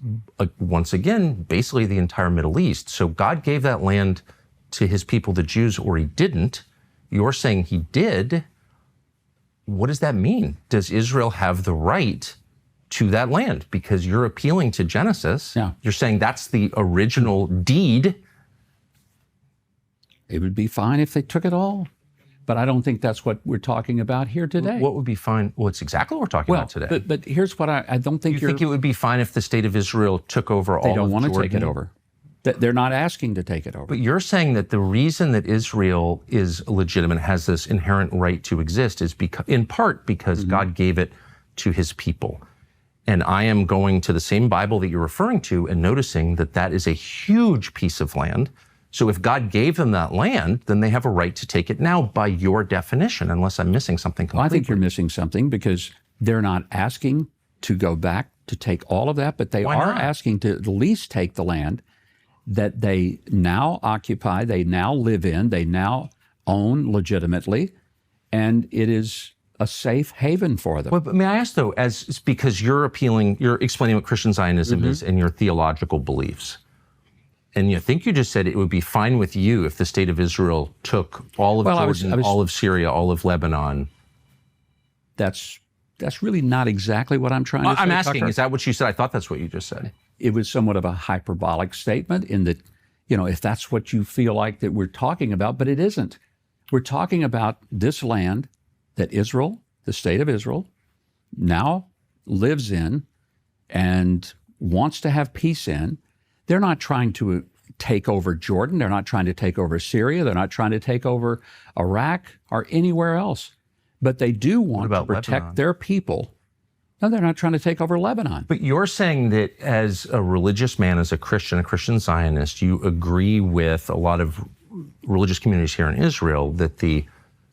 once again, basically the entire Middle East. So God gave that land to his people, the Jews, or he didn't. You're saying he did. What does that mean? Does Israel have the right to that land? Because you're appealing to Genesis. Yeah. You're saying that's the original deed It would be fine if they took it all. But I don't think that's what we're talking about here today. What would be fine? Well, it's exactly what we're talking about today. But here's what I don't think you think it would be fine if the state of Israel took over all of Jordan? They don't want to take it over. They're not asking to take it over. But you're saying that the reason that Israel is legitimate, has this inherent right to exist, is in part because God gave it to his people. And I am going to the same Bible that you're referring to and noticing that that is a huge piece of land. So if God gave them that land, then they have a right to take it now by your definition, unless I'm missing something completely. Well, I think you're missing something, because they're not asking to go back to take all of that, but they are asking to at least take the land that they now occupy, they now live in, they now own legitimately, and it is a safe haven for them. Well, but may I ask though, because you're explaining what Christian Zionism is and your theological beliefs. And you think you just said it would be fine with you if the state of Israel took all of Jordan, all of Syria, all of Lebanon. That's really not exactly what I'm trying to say. I'm asking, Tucker. Is that what you said? I thought that's what you just said. It was somewhat of a hyperbolic statement in that, if that's what you feel like that we're talking about, but it isn't. We're talking about this land that Israel, the state of Israel, now lives in and wants to have peace in. They're not trying to take over Jordan. They're not trying to take over Syria. They're not trying to take over Iraq or anywhere else. But they do want to protect Lebanon? their people. No, they're not trying to take over Lebanon. But you're saying that as a religious man, as a Christian Zionist, you agree with a lot of religious communities here in Israel that the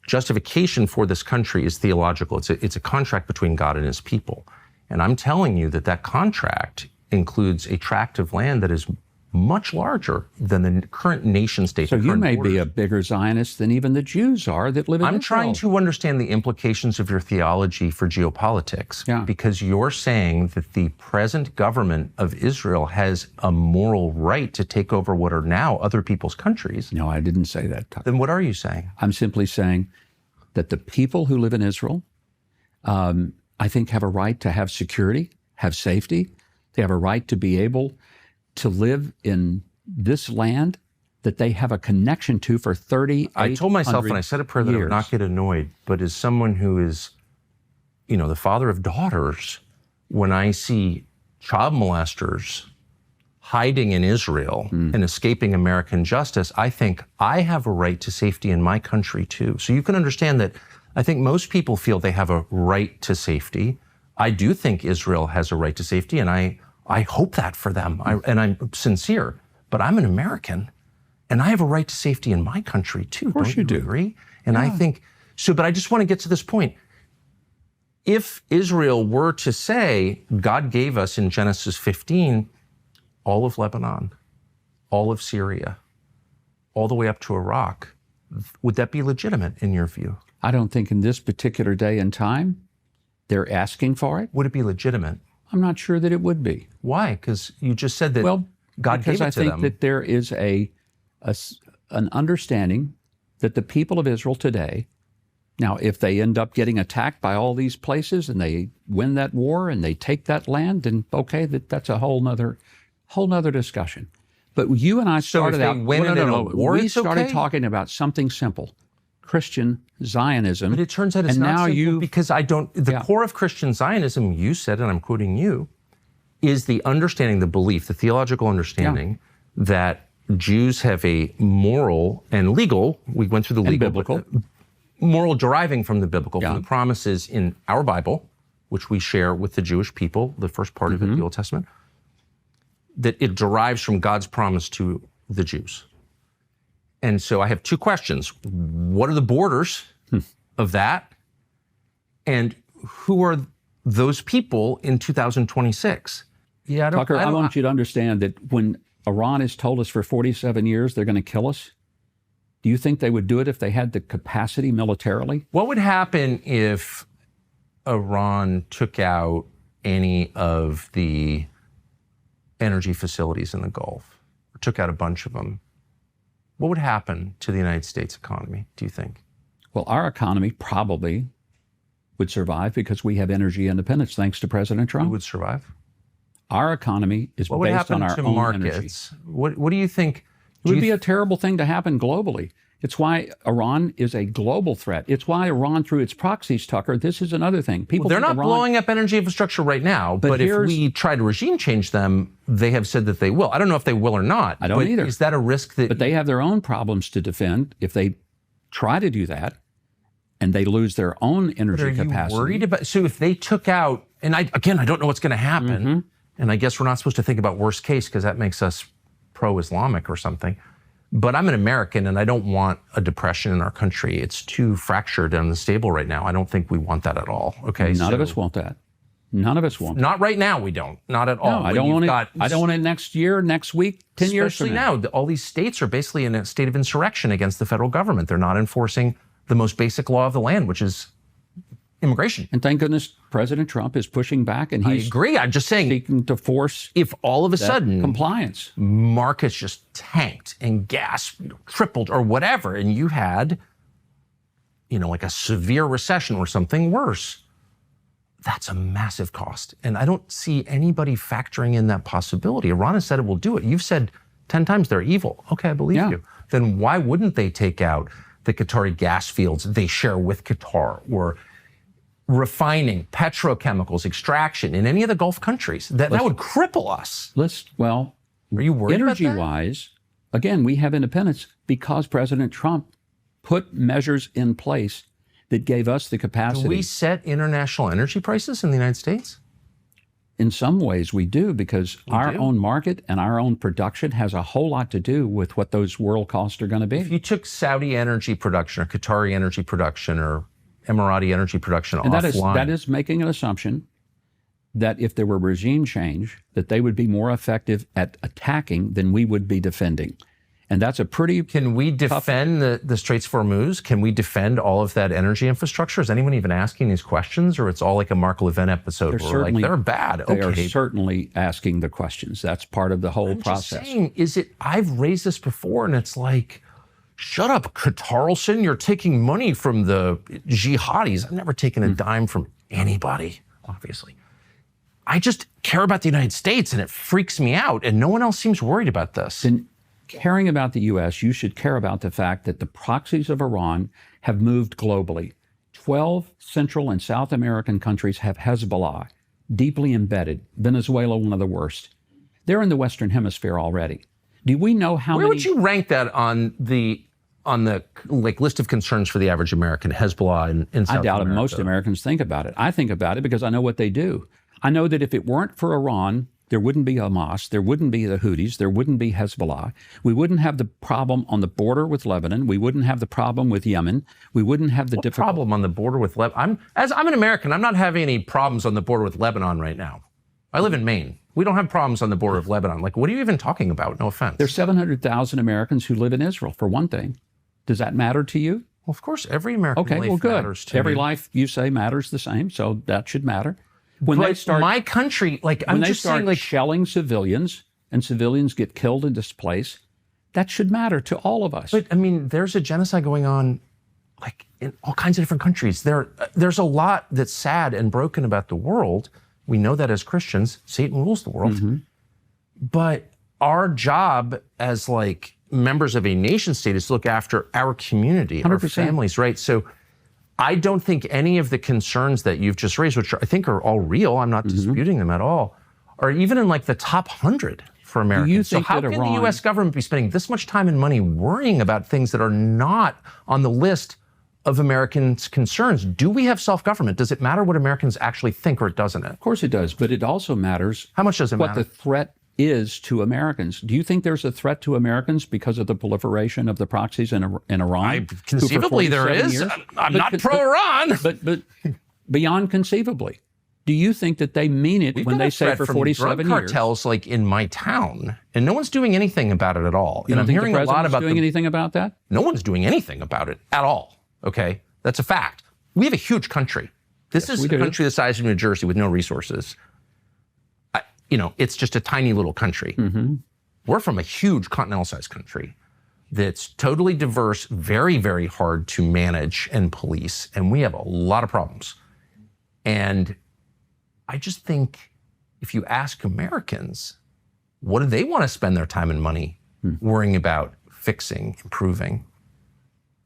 justification for this country is theological. It's a contract between God and his people. And I'm telling you that contract includes a tract of land that is much larger than the current nation state. So you may be a bigger Zionist than even the Jews are that live in Israel. I'm trying to understand the implications of your theology for geopolitics, because you're saying that the present government of Israel has a moral right to take over what are now other people's countries. No, I didn't say that, Tucker. Then what are you saying? I'm simply saying that the people who live in Israel, I think, have a right to have security, have safety. They have a right to be able to live in this land that they have a connection to for 38 I told myself, and I said a prayer, that I would not get annoyed. But as someone who is, the father of daughters, when I see child molesters hiding in Israel and escaping American justice, I think I have a right to safety in my country too. So you can understand that I think most people feel they have a right to safety. I do think Israel has a right to safety, and I hope that for them, and I'm sincere, but I'm an American, and I have a right to safety in my country too. Of course Don't you do. Agree? And I think, but I just want to get to this point. If Israel were to say, God gave us in Genesis 15, all of Lebanon, all of Syria, all the way up to Iraq, would that be legitimate in your view? I don't think in this particular day and time they're asking for it. Would it be legitimate? I'm not sure that it would be. Why? Because you just said that God gave it to them. Because I think that there is an understanding that the people of Israel today, now if they end up getting attacked by all these places and they win that war and they take that land, then okay, that's a whole nother discussion. But you and I started out. We started talking about something simple. Christian Zionism. But it turns out it's not simple, because the core of Christian Zionism, you said, and I'm quoting you, is the understanding, the belief, the theological understanding that Jews have a moral and legal, we went through the legal, biblical, moral deriving from the biblical, from the promises in our Bible, which we share with the Jewish people, the first part of it, the Old Testament, that it derives from God's promise to the Jews. And so I have two questions. What are the borders of that? And who are those people in 2026? Tucker, I want you to understand that when Iran has told us for 47 years they're going to kill us, do you think they would do it if they had the capacity militarily? What would happen if Iran took out any of the energy facilities in the Gulf, or took out a bunch of them? What would happen to the United States economy, do you think? Well, our economy probably would survive because we have energy independence thanks to President Trump. We would survive? Our economy is based on our own markets? energy. What do you think? It would be a terrible thing to happen globally. It's why Iran is a global threat. It's why Iran, through its proxies, Tucker, this is another thing. People they're not Iran, blowing up energy infrastructure right now, but if we try to regime change them, they have said that they will. I don't know if they will or not. I don't either. Is that a risk that... But they have their own problems to defend if they try to do that and they lose their own energy capacity. Are you worried about... So if they took out... And I don't know what's going to happen. And I guess we're not supposed to think about worst case because that makes us pro-Islamic or something. But I'm an American and I don't want a depression in our country. It's too fractured and unstable right now. I don't think we want that at all. Okay. None of us want that. None of us want that. Not right now, we don't. Not at all. No, I don't want it. I don't want it next year, next week, 10 years from now. Especially now. All these states are basically in a state of insurrection against the federal government. They're not enforcing the most basic law of the land, which is immigration. And thank goodness President Trump is pushing back, and he's I agree. I'm just saying, seeking to force if all of a sudden compliance, markets just tanked and gas tripled or whatever, and you had, like a severe recession or something worse, that's a massive cost. And I don't see anybody factoring in that possibility. Iran has said it will do it. You've said 10 times they're evil. Okay, I believe you. Then why wouldn't they take out the Qatari gas fields they share with Qatar, or refining, petrochemicals, extraction in any of the Gulf countries? That would cripple us. Are you worried about that? Energy-wise, again, we have independence because President Trump put measures in place that gave us the capacity. Do we set international energy prices in the United States? In some ways we do, because our own market and our own production has a whole lot to do with what those world costs are going to be. If you took Saudi energy production or Qatari energy production or Emirati energy production and offline. That is making an assumption that if there were regime change, that they would be more effective at attacking than we would be defending. And that's a pretty... Can we defend the Straits of Hormuz? Can we defend all of that energy infrastructure? Is anyone even asking these questions, or it's all like a Mark Levin episode where like, they're bad? They are certainly asking the questions. That's part of the whole process. I'm just saying, I've raised this before, and it's like, shut up, Carlson. You're taking money from the jihadis. I've never taken a dime from anybody, obviously. I just care about the United States, and it freaks me out, and no one else seems worried about this. Then caring about the U.S., you should care about the fact that the proxies of Iran have moved globally. 12 Central and South American countries have Hezbollah deeply embedded. Venezuela, one of the worst. They're in the Western Hemisphere already. Do we know how many... Where would you rank that on the list of concerns for the average American, Hezbollah in South America? I doubt most Americans think about it. I think about it because I know what they do. I know that if it weren't for Iran, there wouldn't be Hamas, there wouldn't be the Houthis, there wouldn't be Hezbollah. We wouldn't have the problem on the border with Lebanon. We wouldn't have the problem with Yemen. We wouldn't have the problem on the border with Lebanon? I'm an American. I'm not having any problems on the border with Lebanon right now. I live in Maine. We don't have problems on the border of Lebanon. Like, what are you even talking about? No offense. There's 700,000 Americans who live in Israel, for one thing. Does that matter to you? Well, of course, every American life matters to me. Every life, you say, matters the same, so that should matter. When they start, my country, I'm just saying, shelling civilians and civilians get killed and displaced, that should matter to all of us. But I mean, there's a genocide going on, like in all kinds of different countries. There's a lot that's sad and broken about the world. We know that as Christians, Satan rules the world. But our job as members of a nation state is to look after our community, 100%. Our families, right? So I don't think any of the concerns that you've just raised, which I think are all real, I'm not disputing them at all, are even in the top 100 for Americans. So how can the U.S. government be spending this much time and money worrying about things that are not on the list of Americans' concerns? Do we have self-government? Does it matter what Americans actually think, or doesn't it? Of course it does, but it also matters. How much does it matter? What the threat is to Americans. Do you think there's a threat to Americans because of the proliferation of the proxies in Iran? Conceivably there is. I'm not pro-Iran. But beyond conceivably, do you think that they mean it when they say for 47 years? Drug cartels in my town, and no one's doing anything about it at all. And I'm hearing a lot about doing anything about that? No one's doing anything about it at all. Okay, that's a fact. We have a huge country. This is a country the size of New Jersey with no resources. It's just a tiny little country. We're from a huge continental-sized country that's totally diverse, very, very hard to manage and police, and we have a lot of problems. And I just think if you ask Americans, what do they want to spend their time and money worrying about fixing, improving.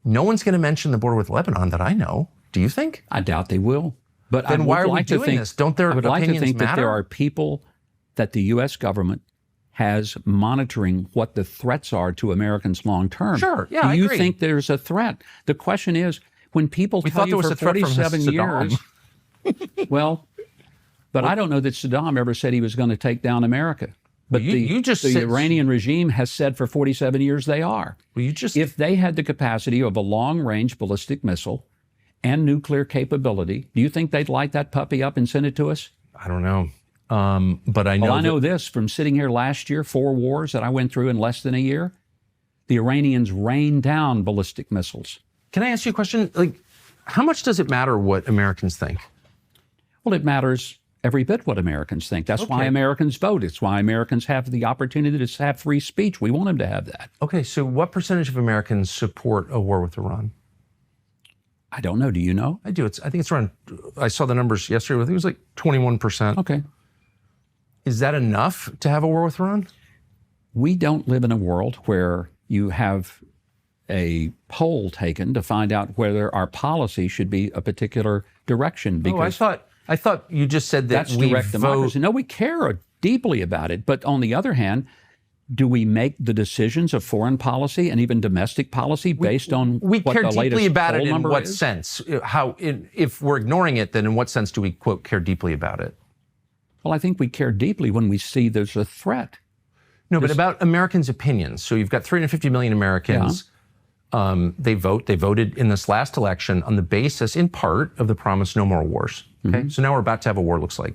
No one's going to mention the border with Lebanon that I know. Do you think? I doubt they will. But then I why would are we like to doing think, this? Don't their I would like to opinions think that there matter? are people that the U.S. government has monitoring what the threats are to Americans long term. Sure, yeah, Do I you agree. think there's a threat? The question is, when people We tell thought you there was for a threat from 47 Saddam. years, well, but I don't know that Saddam ever said he was going to take down America. But you just the said- Iranian regime has said for 47 years they are. Well, you just If they had the capacity of a long-range ballistic missile and nuclear capability, do you think they'd light that puppy up and send it to us? I don't know. But I know. Well, I know that- this from sitting here last year, 4 wars that I went through in less than a year. The Iranians rained down ballistic missiles. Can I ask you a question? Like, how much does it matter what Americans think? Well, it matters every bit what Americans think. That's why Okay. Americans vote. It's why Americans have the opportunity to have free speech. We want them to have that. Okay, so what percentage of Americans support a war with Iran? I don't know. Do you know? I do. I think it's around. I saw the numbers yesterday. I think it was like 21%. Okay. Is that enough to have a war with Iran? We don't live in a world where you have a poll taken to find out whether our policy should be a particular direction. Because I thought you just said that that's we direct vote. democracy. No, we care deeply about it. But on the other hand, do we make the decisions of foreign policy and even domestic policy based on We what care the latest deeply about poll it in number what is? sense? If we're ignoring it, then in what sense do we, quote, care deeply about it? Well, I think we care deeply when we see there's a threat. No, but about Americans' opinions. So you've got 350 million Americans. They vote. They voted in this last election on the basis, in part, of the promise no more wars. Okay, so now we're about to have a war. Looks like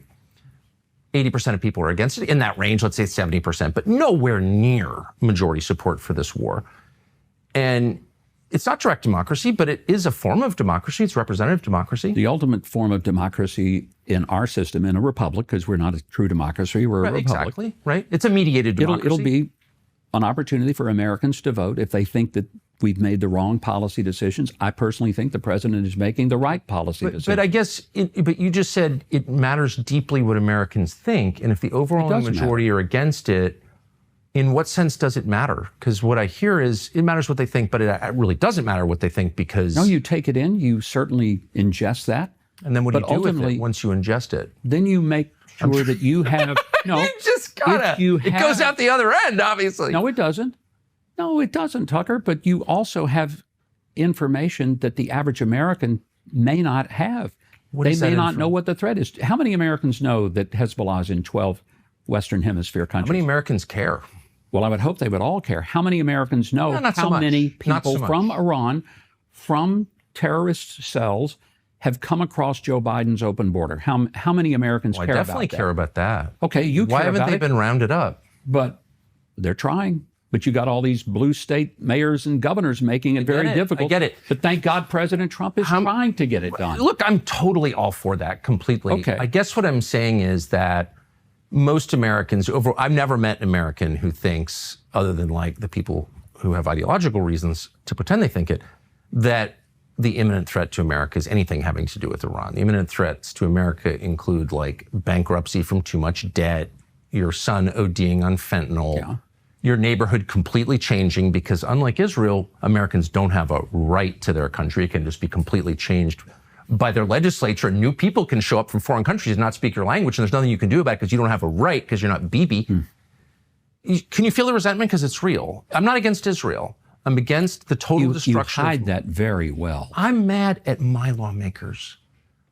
80% of people are against it. In that range, let's say 70%, but nowhere near majority support for this war. And it's not direct democracy, but it is a form of democracy. It's representative democracy. The ultimate form of democracy in our system, in a republic, because we're not a true democracy, we're a republic. Exactly, right? It's a mediated democracy. It'll be an opportunity for Americans to vote if they think that we've made the wrong policy decisions. I personally think the president is making the right policy decisions. But I guess, but you just said it matters deeply what Americans think, and if the overwhelming majority are against it, in what sense does it matter? Because what I hear is it matters what they think, but it really doesn't matter what they think because... No, you take it in, you certainly ingest that. And then what do you do with it once you ingest it? Then you make sure that you have... No, you just gotta... It goes out the other end, obviously. No, it doesn't. No, it doesn't, Tucker. But you also have information that the average American may not have. They may not know what the threat is. How many Americans know that Hezbollah is in 12 Western Hemisphere countries? How many Americans care? Well, I would hope they would all care. How many Americans know not so how much. many Not so people much. from Iran, from terrorist cells, have come across Joe Biden's open border? How many Americans Well, care I about definitely that? care about that. Okay, you Why care haven't about they it, been rounded up? but they're trying. But you got all these blue state mayors and governors making it very difficult. I get it. But thank God President Trump is trying to get it done. Look, I'm totally all for that completely. Okay. I guess what I'm saying is that most Americans, I've never met an American who thinks, other than like the people who have ideological reasons to pretend they think it, that the imminent threat to America is anything having to do with Iran. The imminent threats to America include like bankruptcy from too much debt, your son ODing on fentanyl, your neighborhood completely changing because unlike Israel, Americans don't have a right to their country. It can just be completely changed by their legislature. New people can show up from foreign countries and not speak your language, and there's nothing you can do about it because you don't have a right because you're not Bibi. Can you feel the resentment? Because it's real. I'm not against Israel. I'm against the total destruction. You hide that very well. I'm mad at my lawmakers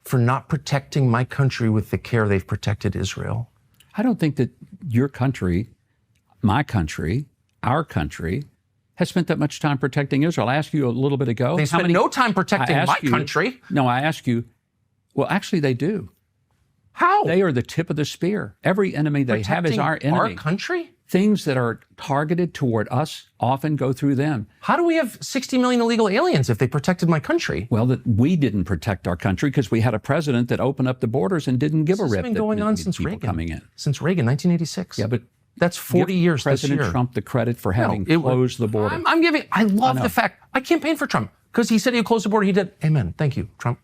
for not protecting my country with the care they've protected Israel. I don't think that your country, my country, our country, has spent that much time protecting Israel. I asked you a little bit ago. They spent no time protecting my country. No, I asked you, well, actually they do. How? They are the tip of the spear. Every enemy they have is our enemy. Our country? Things that are targeted toward us often go through them. How do we have 60 million illegal aliens if they protected my country? Well, that we didn't protect our country because we had a president that opened up the borders and didn't give a rip. This has been going on since Reagan. Coming in. Since Reagan, 1986. Yeah, but that's 40 years President this year. Trump the credit for having closed the border. I love the fact, I campaigned for Trump because he said he'd close the border. He did. Amen. Thank you, Trump.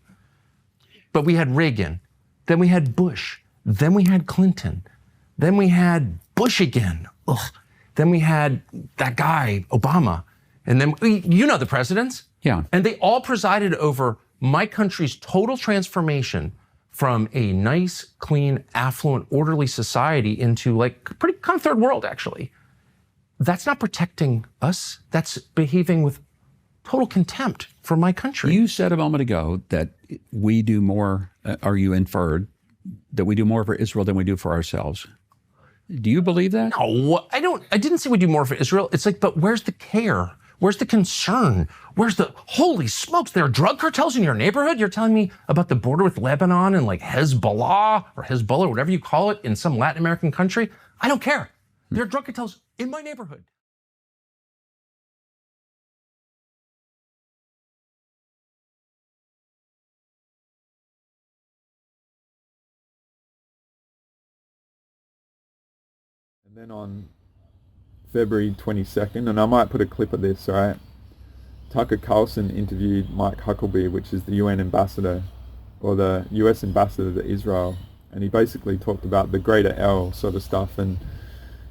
But we had Reagan. Then we had Bush. Then we had Clinton. Then we had Bush again. Ugh. Then we had that guy, Obama. And then, you know the presidents? Yeah. And they all presided over my country's total transformation from a nice, clean, affluent, orderly society into like pretty kind of third world, actually. That's not protecting us. That's behaving with total contempt for my country. You said a moment ago that we do more, or you inferred that we do more for Israel than we do for ourselves. Do you believe that? No, I don't. I didn't say we do more for Israel. It's like, but where's the care? Where's the concern? Where's the, holy smokes, there are drug cartels in your neighborhood? You're telling me about the border with Lebanon and like Hezbollah or Hezbollah, whatever you call it, in some Latin American country? I don't care. There are drug cartels in my neighborhood. And then on February 22nd, and I might put a clip of this, right? Tucker Carlson interviewed Mike Huckabee, which is the UN ambassador, or the US ambassador to Israel, and he basically talked about the greater L sort of stuff and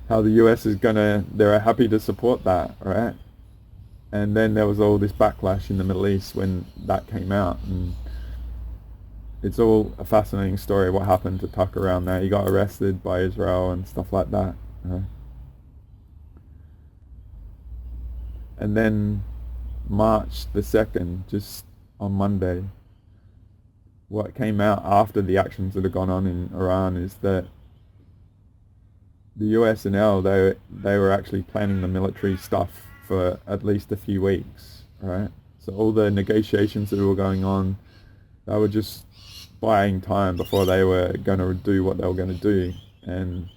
how the US is they're happy to support that, right? And then there was all this backlash in the Middle East when that came out, and it's all a fascinating story what happened to Tucker around there. He got arrested by Israel and stuff like that. Right? And then March the 2nd, just on Monday, what came out after the actions that have gone on in Iran is that the US and L, they were actually planning the military stuff for at least a few weeks, right? So all the negotiations that were going on, they were just buying time before they were going to do what they were going to do. And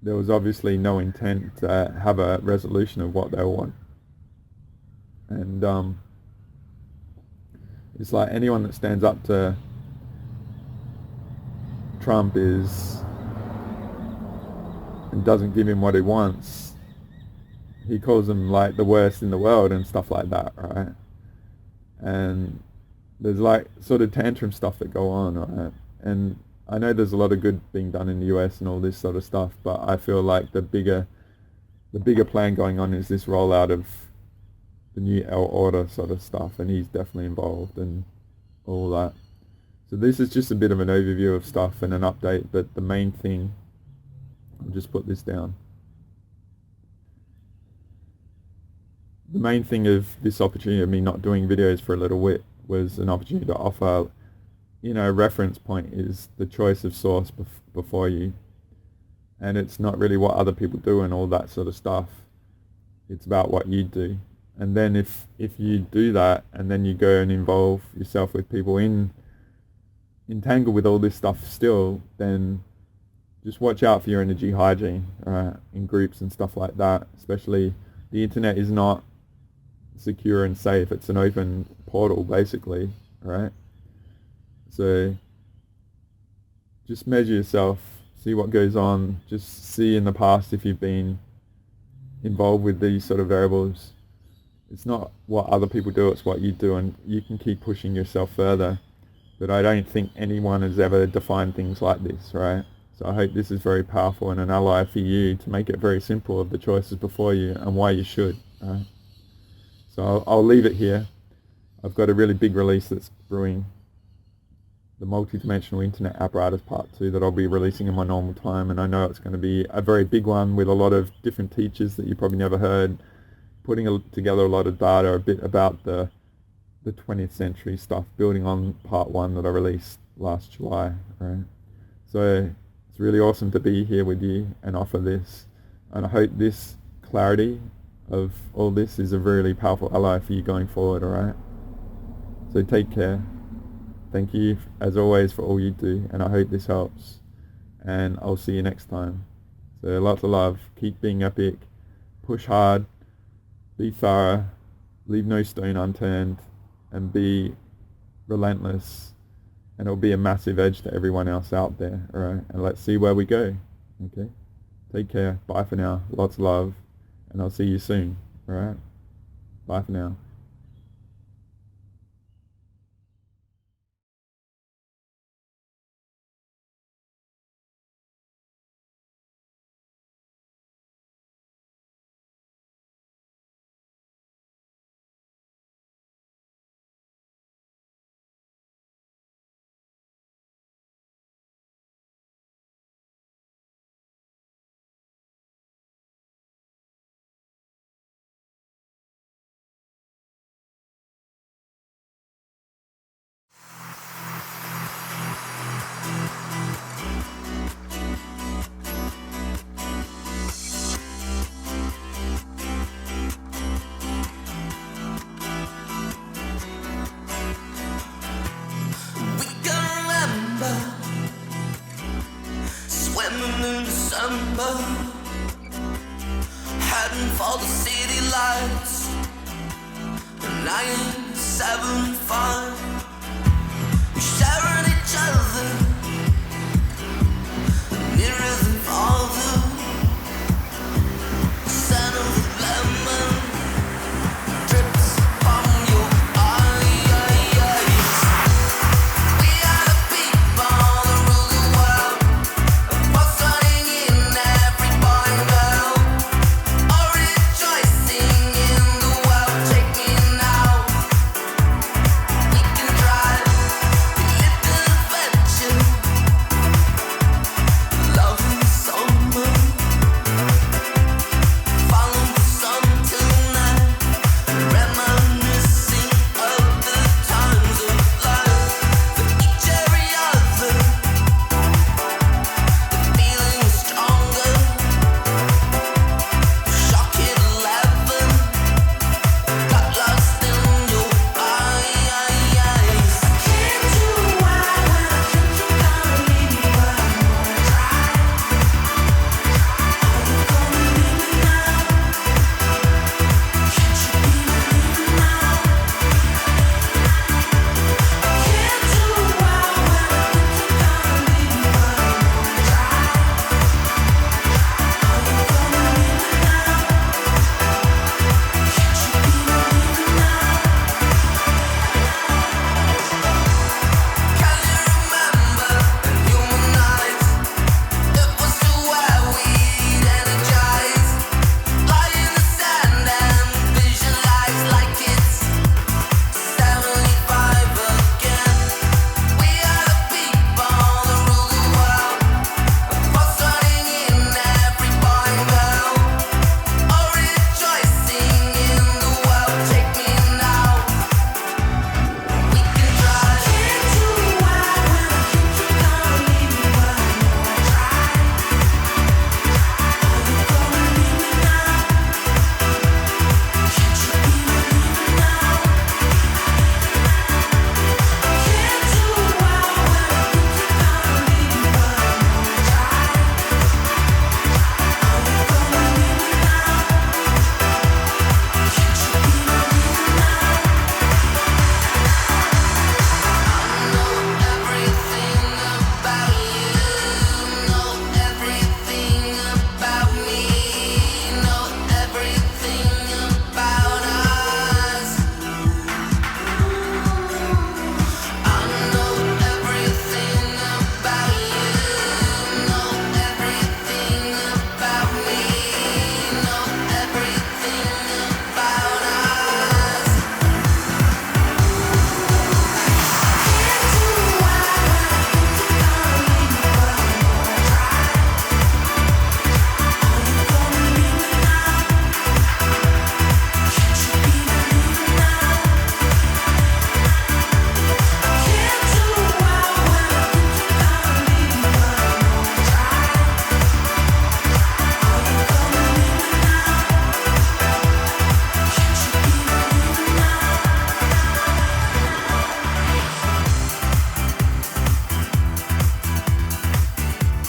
there was obviously no intent to have a resolution of what they want. And it's like anyone that stands up to Trump and doesn't give him what he wants, he calls him like the worst in the world and stuff like that, right? And there's like sort of tantrum stuff that go on, right? And I know there's a lot of good being done in the US and all this sort of stuff, but I feel like the bigger plan going on is this rollout of the new L order sort of stuff, and he's definitely involved and all that. So this is just a bit of an overview of stuff and an update, but the main thing, I'll just put this down. The main thing of this opportunity of me not doing videos for a little bit was an opportunity to offer, reference point is the choice of source before you. And it's not really what other people do and all that sort of stuff. It's about what you do. And then if you do that and then you go and involve yourself with people entangled with all this stuff still, then just watch out for your energy hygiene, right? In groups and stuff like that. Especially the internet is not secure and safe. It's an open portal basically, right? So just measure yourself, see what goes on, just see in the past if you've been involved with these sort of variables. It's not what other people do, it's what you do, and you can keep pushing yourself further. But I don't think anyone has ever defined things like this, right? So I hope this is very powerful and an ally for you to make it very simple of the choices before you and why you should, right? So I'll leave it here. I've got a really big release that's brewing, the Multidimensional Internet Apparatus Part 2, that I'll be releasing in my normal time, and I know it's going to be a very big one with a lot of different teachers that you probably never heard, putting together a lot of data, a bit about the 20th century stuff, building on Part 1 that I released last July, right? So it's really awesome to be here with you and offer this, and I hope this clarity of all this is a really powerful ally for you going forward, alright? So take care. Thank you, as always, for all you do, and I hope this helps. And I'll see you next time. So lots of love. Keep being epic. Push hard. Be thorough. Leave no stone unturned. And be relentless. And it'll be a massive edge to everyone else out there. Alright? And let's see where we go. Okay? Take care. Bye for now. Lots of love. And I'll see you soon. Alright? Bye for now. November, heading for the city lights. 975, we're sharing each other, nearer than farther. Scent of lemon drips from your eyes. We are the people that rule the world, what's running in every boy and girl, all rejoicing in the world. Take me now, we can drive, we live in adventure, love in summer, follow the sun tonight, reminiscing of the times of life. For each every other, the feeling is stronger. Shock at 11, got lost in your eyes. Can't do why when I think you're gonna leave me, but I'm gonna try. Are you gonna leave me now? Can't you be believing now? Can't do why when I think you're gonna leave me, but I'm gonna try. Are you gonna leave me now? Can't you be believing now? Can you remember in human eyes? It was to where we'd energize, lie in the sand and visualize like it's 75 again. We are the people that rule the world, what's running in every boy and girl, all rejoicing in the world. Take me now, we can drive. Can't do why when I think you're gonna leave me, but I'm gonna try. Are you gonna leave me now? Can't you be believing now? Can't do why when I think you're gonna leave me, but I'm gonna try. Are you gonna leave me now? Can't you be believing now? I know everything about you, know everything about me, know everything about us. I know everything about you, know everything about me, know everything about us. Can't do why when I think you're gonna leave me, but I'm gonna try. Are you gonna leave me now? Can't you be believing now? Can't do why when I think you're gonna leave me, but I'm gonna try. Are you gonna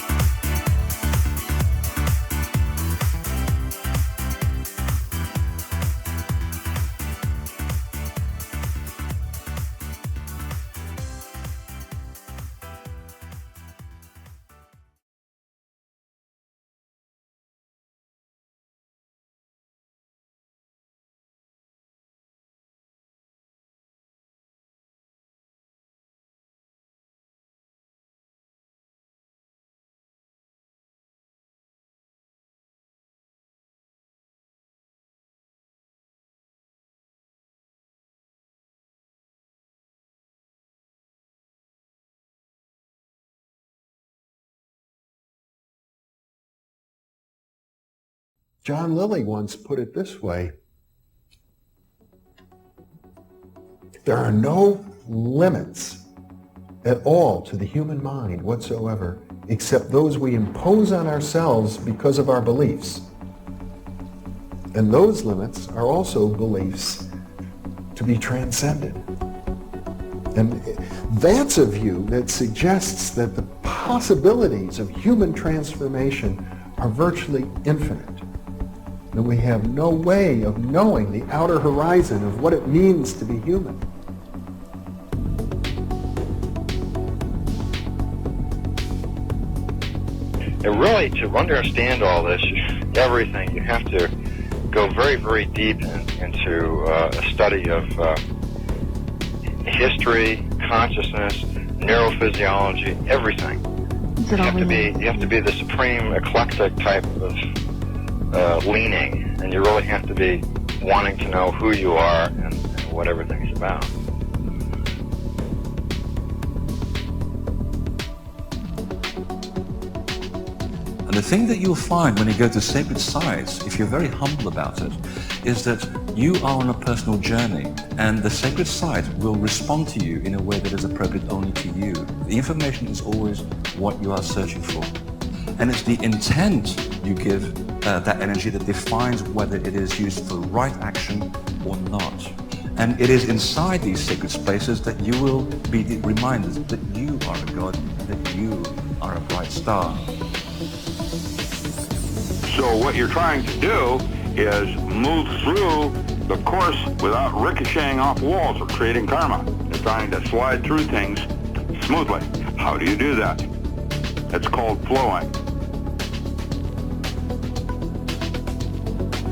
leave me now? Can't you be believing now? John Lilly once put it this way: there are no limits at all to the human mind whatsoever, except those we impose on ourselves because of our beliefs. And those limits are also beliefs to be transcended. And that's a view that suggests that the possibilities of human transformation are virtually infinite. And we have no way of knowing the outer horizon of what it means to be human. And really, to understand all this, everything, you have to go very, very deep into a study of history, consciousness, neurophysiology, everything. You have to be the supreme eclectic type of leaning, and you really have to be wanting to know who you are and what everything's about. And the thing that you'll find when you go to sacred sites, if you're very humble about it, is that you are on a personal journey, and the sacred site will respond to you in a way that is appropriate only to you. The information is always what you are searching for. And it's the intent you give that energy that defines whether it is used for right action or not. And it is inside these sacred spaces that you will be reminded that you are a god, that you are a bright star. So what you're trying to do is move through the course without ricocheting off walls or creating karma. You're trying to slide through things smoothly. How do you do that? It's called flowing.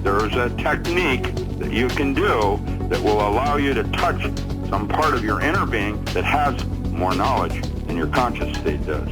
There's a technique that you can do that will allow you to touch some part of your inner being that has more knowledge than your conscious state does.